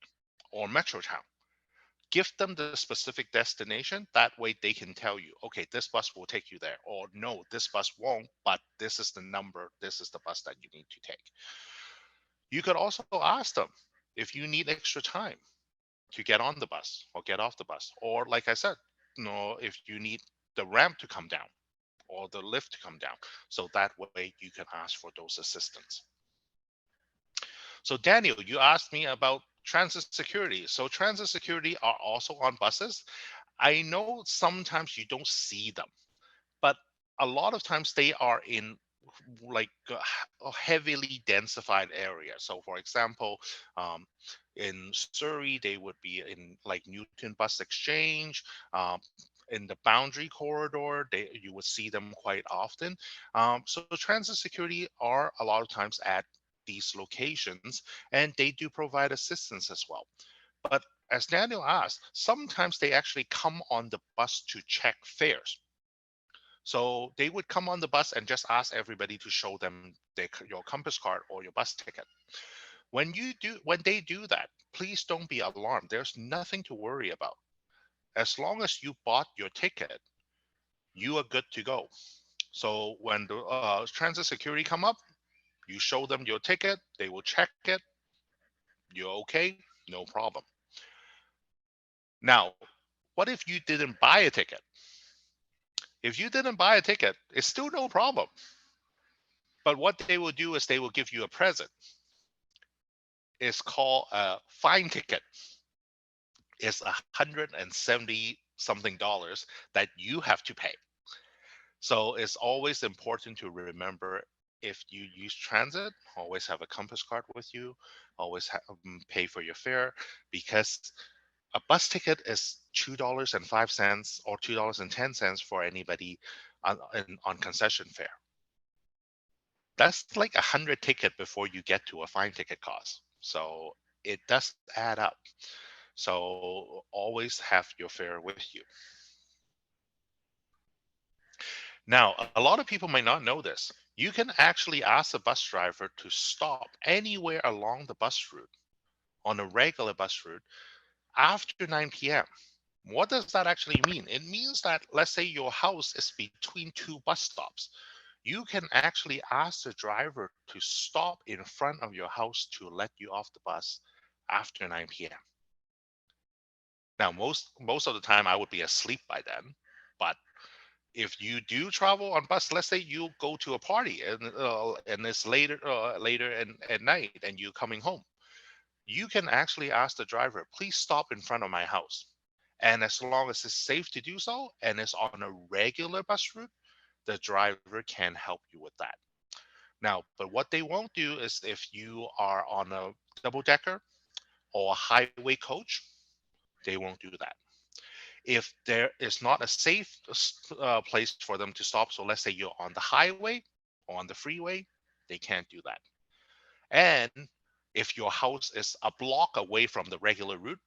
or Metrotown. Give them the specific destination. That way they can tell you, okay, this bus will take you there, or no, this bus won't, but this is the number, this is the bus that you need to take. You could also ask them if you need extra time to get on the bus or get off the bus, or like I said, if you need the ramp to come down or the lift to come down. So that way you can ask for those assistance. So Daniel, you asked me about transit security. So transit security are also on buses. I know sometimes you don't see them, but a lot of times they are in like a heavily densified area. So for example, in Surrey, they would be in like Newton Bus Exchange, in the boundary corridor, you would see them quite often. So transit security are a lot of times at these locations, and they do provide assistance as well. But as Daniel asked, sometimes they actually come on the bus to check fares. So they would come on the bus and just ask everybody to show them your compass card or your bus ticket. When they do that, please don't be alarmed. There's nothing to worry about. As long as you bought your ticket, you are good to go. So when the transit security come up, you show them your ticket, they will check it. You're okay, no problem. Now, what if you didn't buy a ticket? If you didn't buy a ticket, it's still no problem. But what they will do is they will give you a present. It's called a fine ticket. It's $170 something that you have to pay. So it's always important to remember, if you use transit, always have a compass card with you, always pay for your fare, because a bus ticket is $2.05 or $2.10 for anybody on concession fare. That's like 100 ticket before you get to a fine ticket cost. So it does add up. So always have your fare with you. Now, a lot of people might not know this. You can actually ask a bus driver to stop anywhere along the bus route, on a regular bus route, after 9 p.m. What does that actually mean? It means that, let's say your house is between two bus stops. You can actually ask the driver to stop in front of your house to let you off the bus after 9 p.m. Now, most of the time I would be asleep by then, but if you do travel on bus, let's say you go to a party and it's later at night and you're coming home, you can actually ask the driver, please stop in front of my house. And as long as it's safe to do so and it's on a regular bus route, the driver can help you with that. Now, but what they won't do is, if you are on a double decker or a highway coach, they won't do that. If there is not a safe place for them to stop, so let's say you're on the highway or on the freeway, they can't do that. And if your house is a block away from the regular route,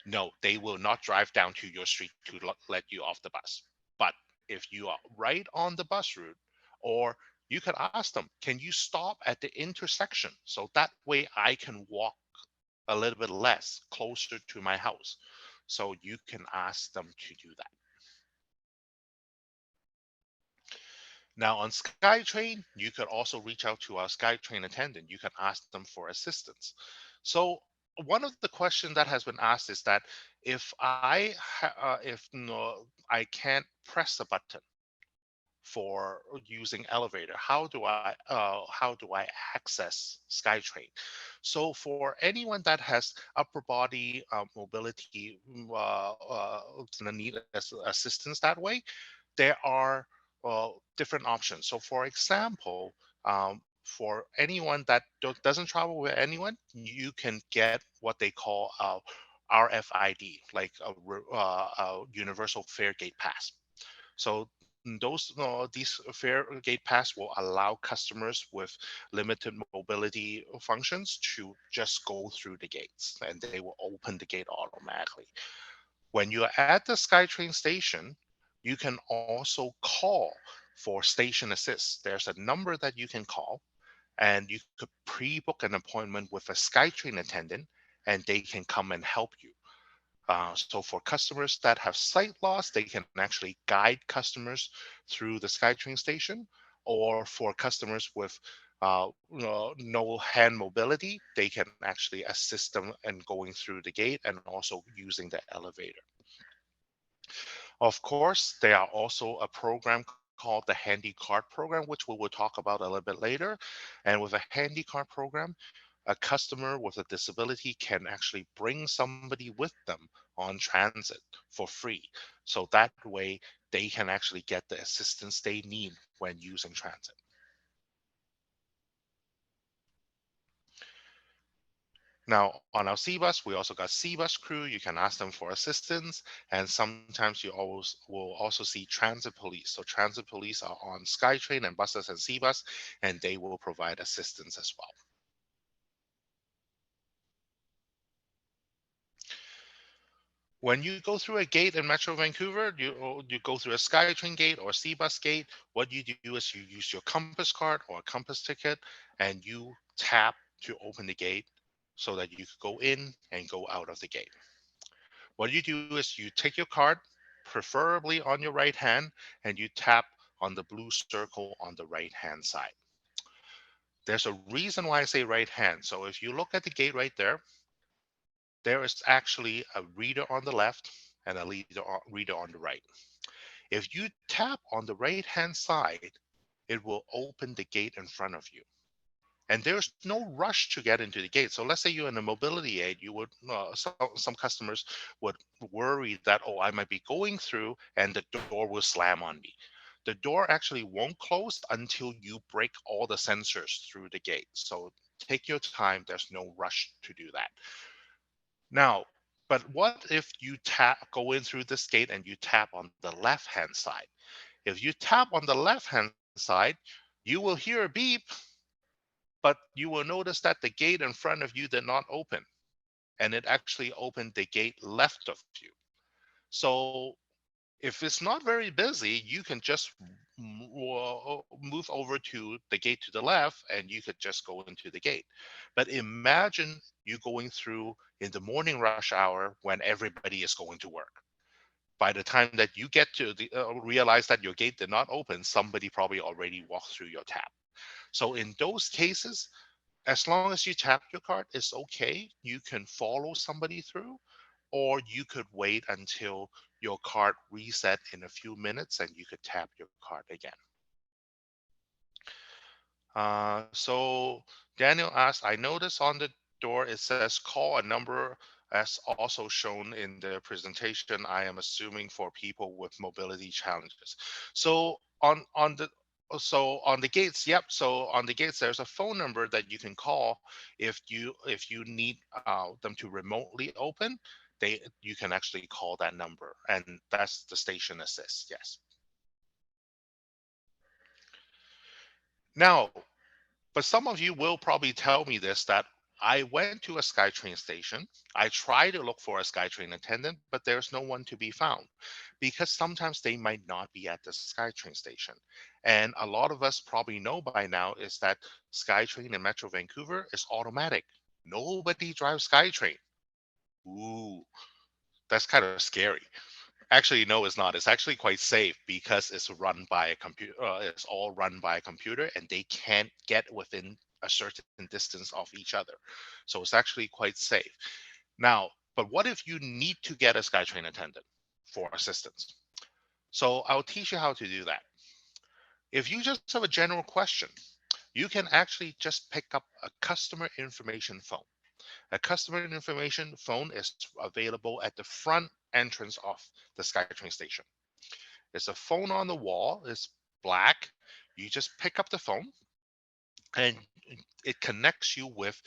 no, they will not drive down to your street to let you off the bus. But if you are right on the bus route, or you can ask them, can you stop at the intersection so that way I can walk a little bit less closer to my house? So you can ask them to do that. Now on SkyTrain, you could also reach out to our SkyTrain attendant. You can ask them for assistance. So one of the questions that has been asked is that, if no, I can't press a button for using elevator, how do I access SkyTrain? So for anyone that has upper body mobility, need assistance that way, there are different options. So for example, for anyone that doesn't travel with anyone, you can get what they call RFID, like a universal fare gate pass. So these fare gate pass will allow customers with limited mobility functions to just go through the gates, and they will open the gate automatically. When you're at the SkyTrain station, you can also call for station assist. There's a number that you can call, and you could pre-book an appointment with a SkyTrain attendant, and they can come and help you. So for customers that have sight loss, they can actually guide customers through the SkyTrain station. Or for customers with no hand mobility, they can actually assist them in going through the gate and also using the elevator. Of course, there are also a program called the Handy Card Program, which we will talk about a little bit later. And with a Handy Card program, a customer with a disability can actually bring somebody with them on transit for free. So that way they can actually get the assistance they need when using transit. Now, on our C-Bus, we also got C-Bus crew. You can ask them for assistance. And sometimes you always will also see transit police. So transit police are on SkyTrain and buses and C-Bus, and they will provide assistance as well. When you go through a gate in Metro Vancouver, you go through a SkyTrain gate or C-Bus gate, what you do is you use your compass card or a compass ticket, and you tap to open the gate so that you could go in and go out of the gate. What you do is you take your card, preferably on your right hand, and you tap on the blue circle on the right hand side. There's a reason why I say right hand. So if you look at the gate right there, there is actually a reader on the left and a reader on the right. If you tap on the right hand side, it will open the gate in front of you. And there's no rush to get into the gate. So let's say you're in a mobility aid, you would some customers would worry that, oh, I might be going through and the door will slam on me. The door actually won't close until you break all the sensors through the gate. So take your time. There's no rush to do that. Now, but what if you go in through this gate and you tap on the left hand side? If you tap on the left hand side, you will hear a beep, but you will notice that the gate in front of you did not open, and it actually opened the gate left of you. So if it's not very busy, you can just move over to the gate to the left and you could just go into the gate. But imagine you going through in the morning rush hour when everybody is going to work. By the time that you get to realize that your gate did not open, somebody probably already walked through your tap. So in those cases, as long as you tap your card, it's okay. You can follow somebody through, or you could wait until your card reset in a few minutes and you could tap your card again. So Daniel asked, I noticed on the door it says call a number as also shown in the presentation. I am assuming for people with mobility challenges. So on the gates, yep. So on the gates, there's a phone number that you can call if you need them to remotely open. You can actually call that number, and that's the station assist. Yes. Now, but some of you will probably tell me this, that I went to a SkyTrain station. I tried to look for a SkyTrain attendant, but there's no one to be found because sometimes they might not be at the SkyTrain station. And a lot of us probably know by now is that SkyTrain in Metro Vancouver is automatic. Nobody drives SkyTrain. Ooh, that's kind of scary. Actually, no, it's not. It's actually quite safe because it's run by a computer. It's all run by a computer, and they can't get within a certain distance of each other. So it's actually quite safe. Now, but what if you need to get a SkyTrain attendant for assistance? So I'll teach you how to do that. If you just have a general question, you can actually just pick up a customer information phone. A customer information phone is available at the front entrance of the SkyTrain station. It's a phone on the wall. It's black. You just pick up the phone and it connects you with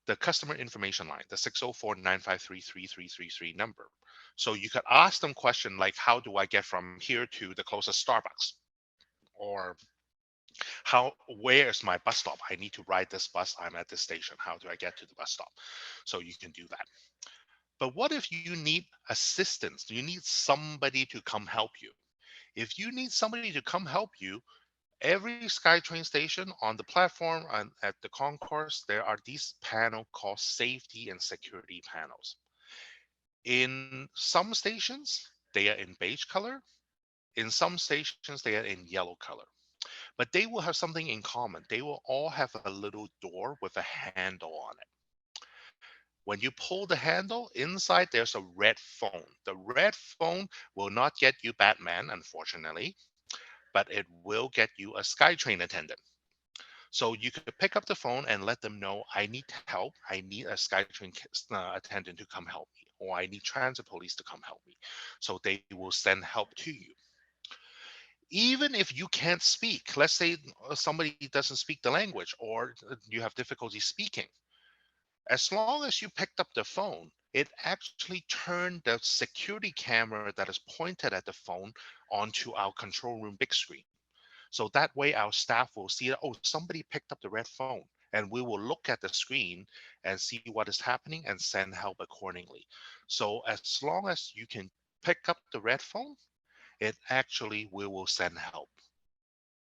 the customer information line, the 604-953-3333 number. So you could ask them question like, how do I get from here to the closest Starbucks? Or where's my bus stop? I need to ride this bus. I'm at this station. How do I get to the bus stop? So you can do that. But what if you need assistance? You need somebody to come help you. If you need somebody to come help you, every SkyTrain station on the platform and at the concourse, there are these panels called safety and security panels. In some stations, they are in beige color. In some stations, they are in yellow color. But they will have something in common. They will all have a little door with a handle on it. When you pull the handle, inside there's a red phone. The red phone will not get you Batman, unfortunately, but it will get you a SkyTrain attendant. So you could pick up the phone and let them know, I need help. I need a SkyTrain attendant to come help me, or I need transit police to come help me. So they will send help to you. Even if you can't speak, let's say somebody doesn't speak the language or you have difficulty speaking, as long as you picked up the phone, it actually turned the security camera that is pointed at the phone onto our control room big screen. So that way our staff will see that, oh, somebody picked up the red phone, and we will look at the screen and see what is happening and send help accordingly. So as long as you can pick up the red phone, it actually we will send help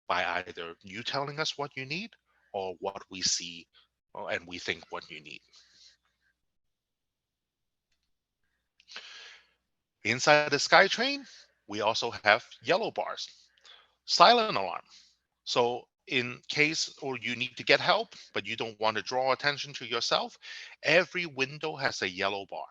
by either you telling us what you need or what we see and we think what you need. Inside the SkyTrain, we also have yellow bars, silent alarm. So in case or you need to get help, but you don't want to draw attention to yourself, every window has a yellow bar.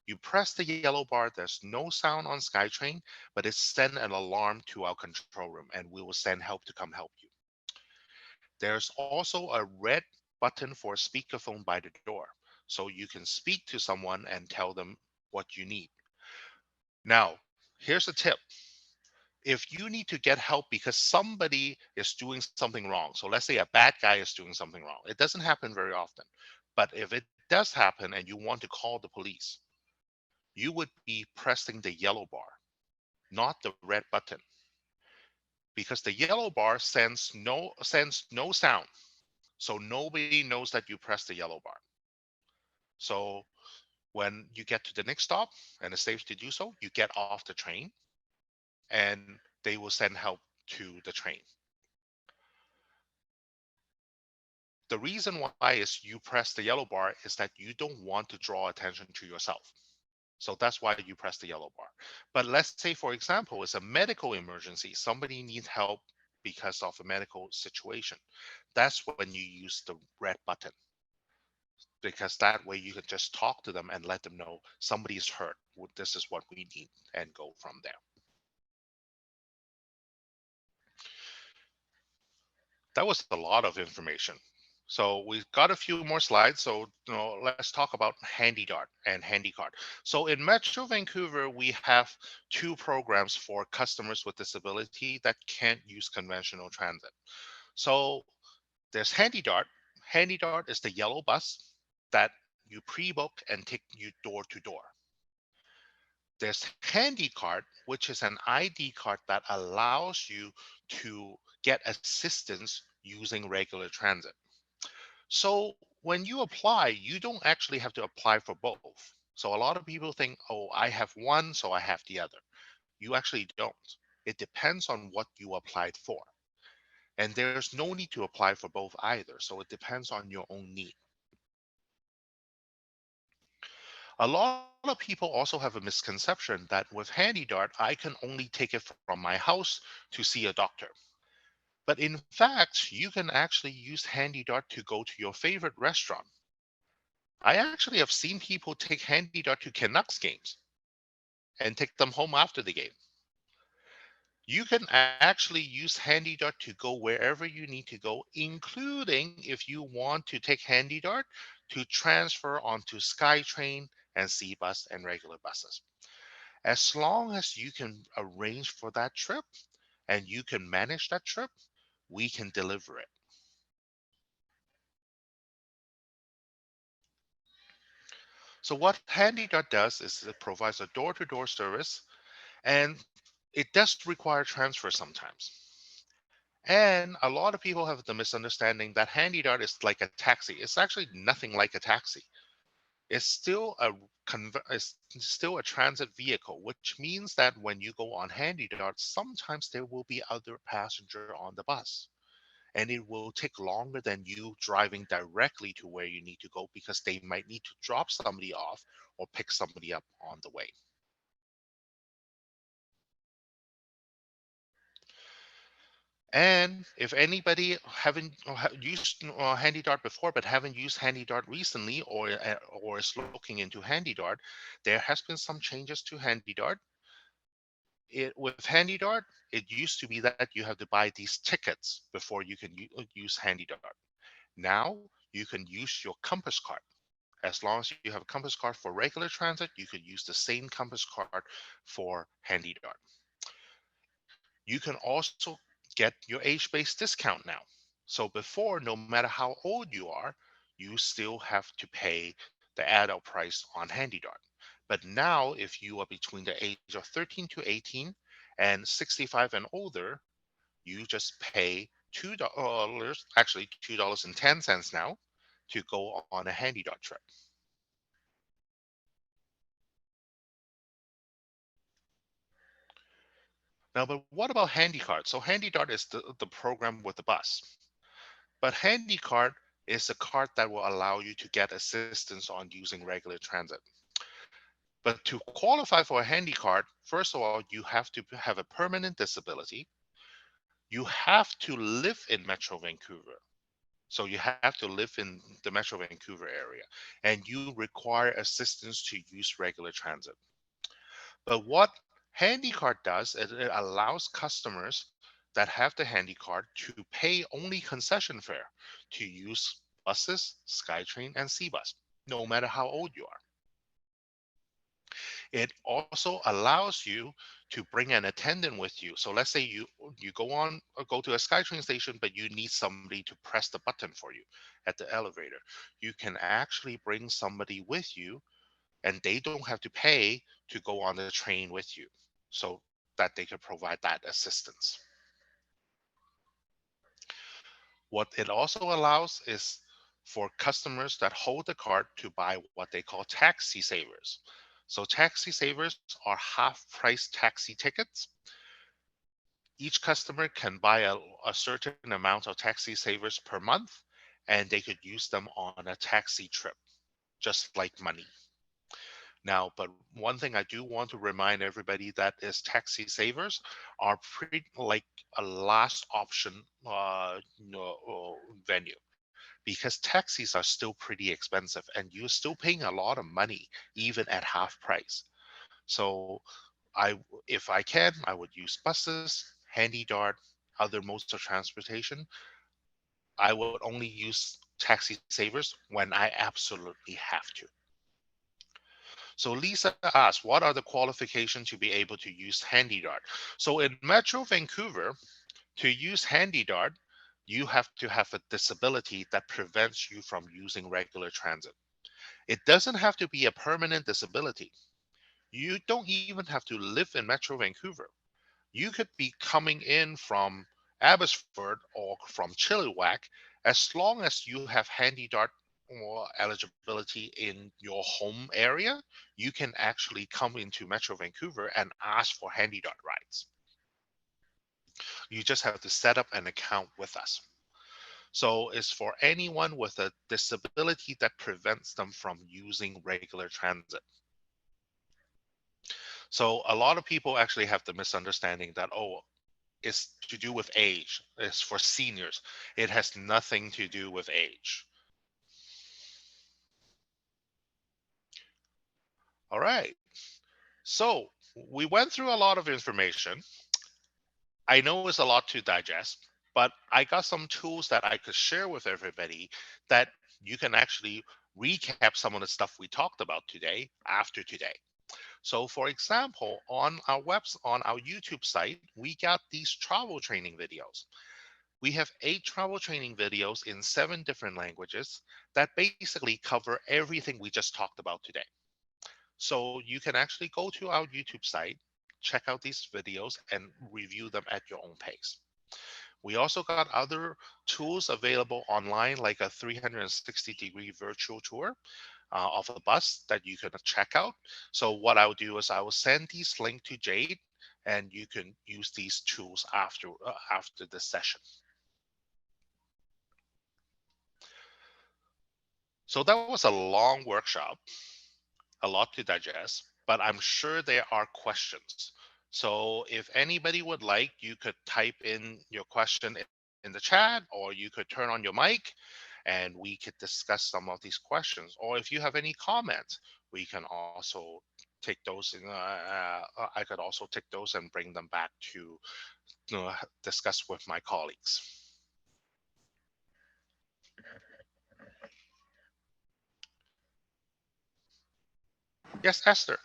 You press the yellow bar, there's no sound on SkyTrain, but it sends an alarm to our control room and we will send help to come help you. There's also a red button for a speakerphone by the door, so you can speak to someone and tell them what you need. Now, here's a tip. If you need to get help because somebody is doing something wrong, so let's say a bad guy is doing something wrong, it doesn't happen very often. But if it does happen and you want to call the police, you would be pressing the yellow bar, not the red button, because the yellow bar sends no sound. So nobody knows that you press the yellow bar. So when you get to the next stop and it's safe to do so, you get off the train and they will send help to the train. The reason why is you press the yellow bar is that you don't want to draw attention to yourself. So that's why you press the yellow bar. But let's say, for example, it's a medical emergency. Somebody needs help because of a medical situation. That's when you use the red button, because that way you can just talk to them and let them know somebody's hurt. This is what we need and go from there. That was a lot of information. So we've got a few more slides. So let's talk about Handy Dart and Handy Card. So in Metro Vancouver, we have two programs for customers with disability that can't use conventional transit. So there's Handy Dart. Handy Dart is the yellow bus that you pre-book and take you door to door. There's Handy Card, which is an ID card that allows you to get assistance using regular transit. So when you apply, you don't actually have to apply for both. So a lot of people think, oh, I have one, so I have the other. You actually don't. It depends on what you applied for. And there's no need to apply for both either. So it depends on your own need. A lot of people also have a misconception that with Handy Dart, I can only take it from my house to see a doctor. But in fact, you can actually use Handy Dart to go to your favorite restaurant. I actually have seen people take Handy Dart to Canucks games and take them home after the game. You can actually use Handy Dart to go wherever you need to go, including if you want to take Handy Dart to transfer onto SkyTrain and C-Bus and regular buses. As long as you can arrange for that trip and you can manage that trip, we can deliver it. So what Handy Dart does is it provides a door-to-door service, and it does require transfer sometimes. And a lot of people have the misunderstanding that Handy Dart is like a taxi. It's actually nothing like a taxi. It's still a transit vehicle, which means that when you go on Handy Dart, sometimes there will be other passenger on the bus. And it will take longer than you driving directly to where you need to go because they might need to drop somebody off or pick somebody up on the way. And if anybody haven't used Handy Dart before but haven't used Handy Dart recently or is looking into Handy Dart, there has been some changes to Handy Dart. With Handy Dart, it used to be that you have to buy these tickets before you can use Handy Dart. Now you can use your Compass card. As long as you have a Compass card for regular transit, you could use the same Compass card for Handy Dart. You can also get your age-based discount now. So before, no matter how old you are, you still have to pay the adult price on Handy Dart. But now, if you are between the age of 13 to 18 and 65 and older, you just pay $2, actually $2.10 now to go on a Handy Dart trip. Now, but what about Handy Card? So Handy Dart is the program with the bus. But Handy Card is a card that will allow you to get assistance on using regular transit. But to qualify for a Handy Card, first of all, you have to have a permanent disability. You have to live in Metro Vancouver. So you have to live in the Metro Vancouver area, and you require assistance to use regular transit. But what HandyCard does is it allows customers that have the HandyCard to pay only concession fare to use buses, SkyTrain, and SeaBus, no matter how old you are. It also allows you to bring an attendant with you. So let's say you go to a SkyTrain station, but you need somebody to press the button for you at the elevator. You can actually bring somebody with you, and they don't have to pay to go on the train with you, so that they can provide that assistance. What it also allows is for customers that hold the card to buy what they call taxi savers. So taxi savers are half price taxi tickets. Each customer can buy a certain amount of taxi savers per month, and they could use them on a taxi trip, just like money. Now, but one thing I do want to remind everybody that is taxi savers are pretty like a last option venue, because taxis are still pretty expensive and you're still paying a lot of money even at half price. So if I can, I would use buses, handy dart, other modes of transportation. I would only use taxi savers when I absolutely have to. So Lisa asked, what are the qualifications to be able to use HandyDart? So in Metro Vancouver, to use HandyDart, you have to have a disability that prevents you from using regular transit. It doesn't have to be a permanent disability. You don't even have to live in Metro Vancouver. You could be coming in from Abbotsford or from Chilliwack. As long as you have HandyDart or eligibility in your home area, you can actually come into Metro Vancouver and ask for HandyDart rides. You just have to set up an account with us. So it's for anyone with a disability that prevents them from using regular transit. So a lot of people actually have the misunderstanding that, oh, it's to do with age. It's for seniors. It has nothing to do with age. All right. So we went through a lot of information. I know it's a lot to digest, but I got some tools that I could share with everybody that you can actually recap some of the stuff we talked about today after today. So for example, on our YouTube site, we got these travel training videos. We have 8 travel training videos in 7 different languages that basically cover everything we just talked about today. So you can actually go to our YouTube site, check out these videos, and review them at your own pace. We also got other tools available online, like a 360-degree virtual tour of a bus that you can check out. So what I'll do is I will send these link to Jade, and you can use these tools after the session. So that was a long workshop, a lot to digest, but I'm sure there are questions. So if anybody would like, you could type in your question in the chat, or you could turn on your mic and we could discuss some of these questions. Or if you have any comments, we can also take those I could also take those and bring them back to discuss with my colleagues. Yes, Esther.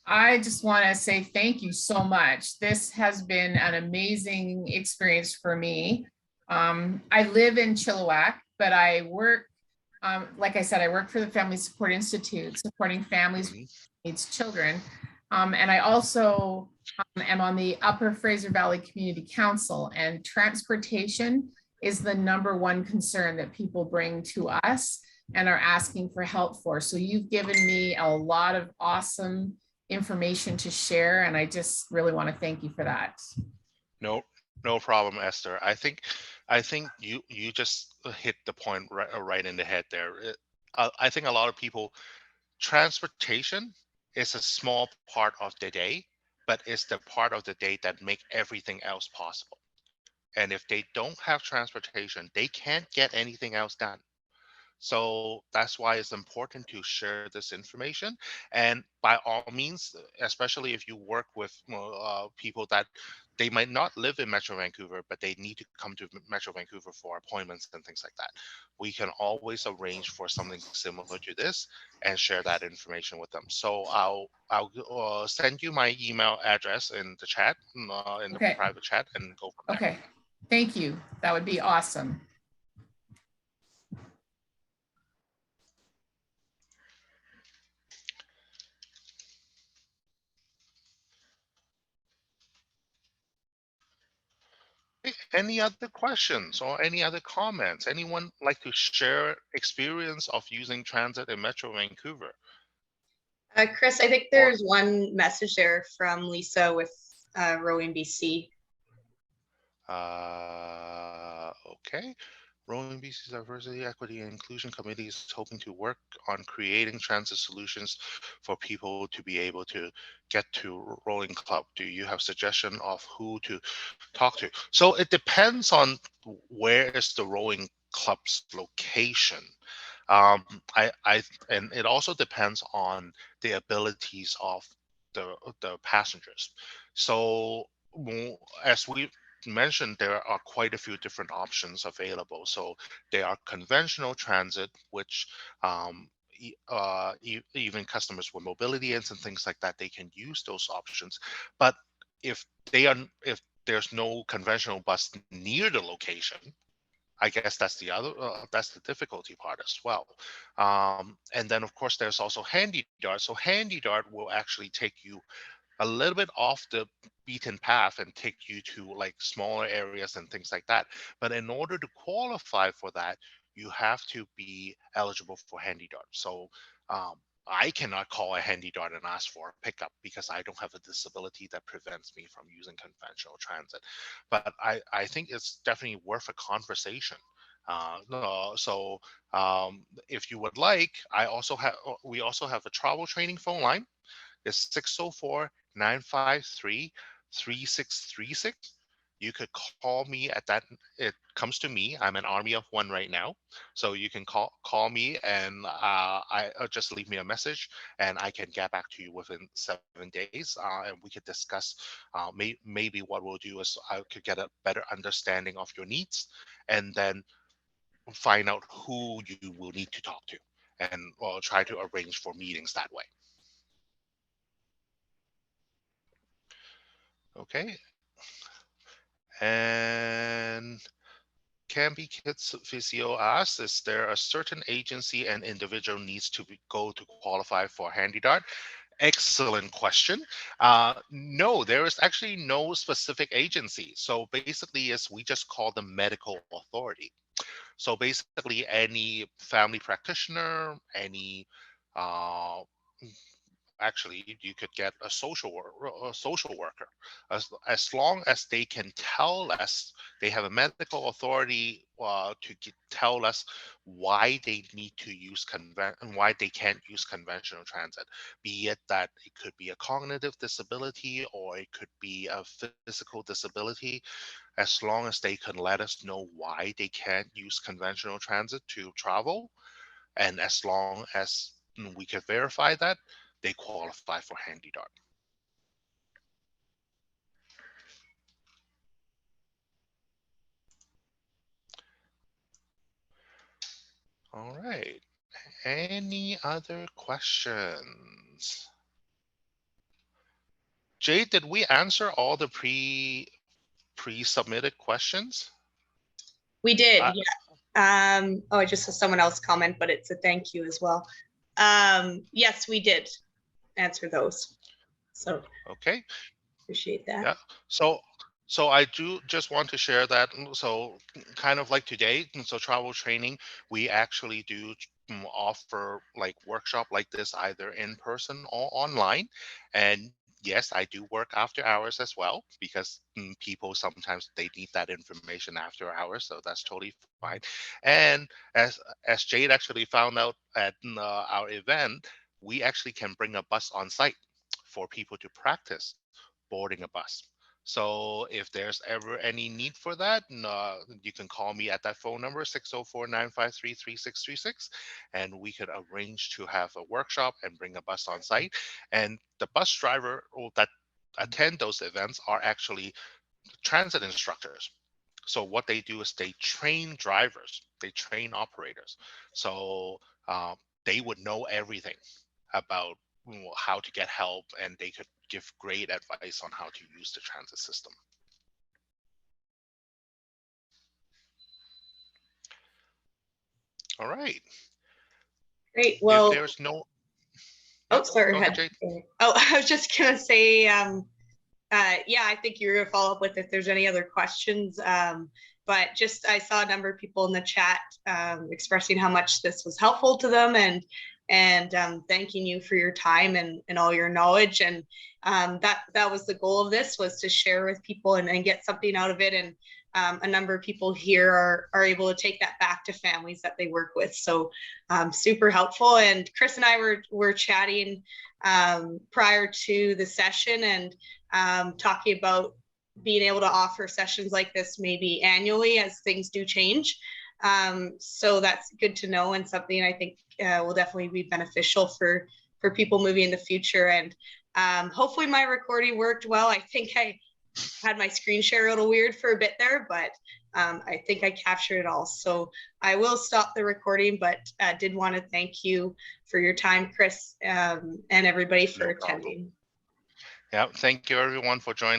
I just want to say thank you so much. This has been an amazing experience for me. I live in Chilliwack, but I work, like I said, I work for the Family Support Institute, supporting families with needs children. And I also am on the Upper Fraser Valley Community Council, and transportation is the #1 concern that people bring to us and are asking for help for. So you've given me a lot of awesome information to share, and I just really want to thank you for that. No problem, Esther. I think you just hit the point right in the head there. I think a lot of people, transportation is a small part of the day, but it's the part of the day that make everything else possible. And if they don't have transportation, they can't get anything else done. So that's why it's important to share this information. And by all means, especially if you work with people that they might not live in Metro Vancouver, but they need to come to Metro Vancouver for appointments and things like that, we can always arrange for something similar to this and share that information with them. So I'll send you my email address in the chat, in the Okay. private chat, and go from there. Okay. Thank you. That would be awesome. Any other questions or any other comments? Anyone like to share experience of using transit in Metro Vancouver? Chris, I think Or there's one message there from Lisa with Rowing BC. okay. Rowing BC's Diversity, Equity, and Inclusion Committee is hoping to work on creating transit solutions for people to be able to get to Rowing Club. Do you have suggestion of who to talk to? So it depends on where is the Rowing Club's location. Um, and it also depends on the abilities of the passengers. So as we mentioned, there are quite a few different options available. So there are conventional transit, which even customers with mobility aids and things like that, they can use those options. But if if there's no conventional bus near the location, I guess that's the difficulty part as well. And then of course there's also Handy Dart. So Handy Dart will actually take you a little bit off the beaten path and take you to like smaller areas and things like that. But in order to qualify for that, you have to be eligible for Handy Dart. So um, I cannot call a Handy Dart and ask for a pickup because I don't have a disability that prevents me from using conventional transit. But I think it's definitely worth a conversation. No, so if you would like, we also have a travel training phone line. It's 604-953-3636. You could call me at that. It comes to me. I'm an army of one right now. So you can call me and I'll just leave me a message and I can get back to you within 7 days. And we could discuss maybe what we'll do is I could get a better understanding of your needs and then find out who you will need to talk to and try to arrange for meetings that way. Okay. And Canby Kids Physio asks, is there a certain agency an individual needs to go to qualify for Handy Dart? Excellent question. No, there is actually no specific agency. So basically, yes, we just call them medical authority. So basically, any family practitioner, any uh, actually you could get a social worker as long as they can tell us they have a medical authority to tell us why they need to use and why they can't use conventional transit, be it that it could be a cognitive disability or it could be a physical disability. As long as they can let us know why they can't use conventional transit to travel, and as long as we can verify that, they qualify for Handy Dart. All right. Any other questions? Jay, did we answer all the pre-submitted questions? We did, yeah. Oh, I just saw someone else comment, but it's a thank you as well. Yes, we did answer those. So okay. Appreciate that. Yeah. So I do just want to share that. So kind of like today, so travel training, we actually do offer like workshop like this either in person or online. And yes, I do work after hours as well because people sometimes they need that information after hours. So that's totally fine. And as Jade actually found out at our event, we actually can bring a bus on site for people to practice boarding a bus. So if there's ever any need for that, you can call me at that phone number, 604-953-3636, and we could arrange to have a workshop and bring a bus on site. And the bus driver that attend those events are actually transit instructors. So what they do is they train drivers, they train operators. So they would know everything about how to get help, and they could give great advice on how to use the transit system. All right. Great. If Well, there's no, oh, yep, sorry. go Go ahead, ahead. Jade. Oh, I was just gonna say, yeah, I think you're gonna follow up with if there's any other questions. But just I saw a number of people in the chat expressing how much this was helpful to them, and thanking you for your time and all your knowledge. And that was the goal of this, was to share with people and get something out of it. And a number of people here are able to take that back to families that they work with. So super helpful. And Chris and I were chatting prior to the session, and talking about being able to offer sessions like this maybe annually as things do change. So that's good to know, and something I think will definitely be beneficial for people moving in the future. And hopefully my recording worked well. I think I had my screen share a little weird for a bit there, but I think I captured it all. So I will stop the recording, but did want to thank you for your time, Chris, and everybody for attending. Yeah, thank you everyone for joining.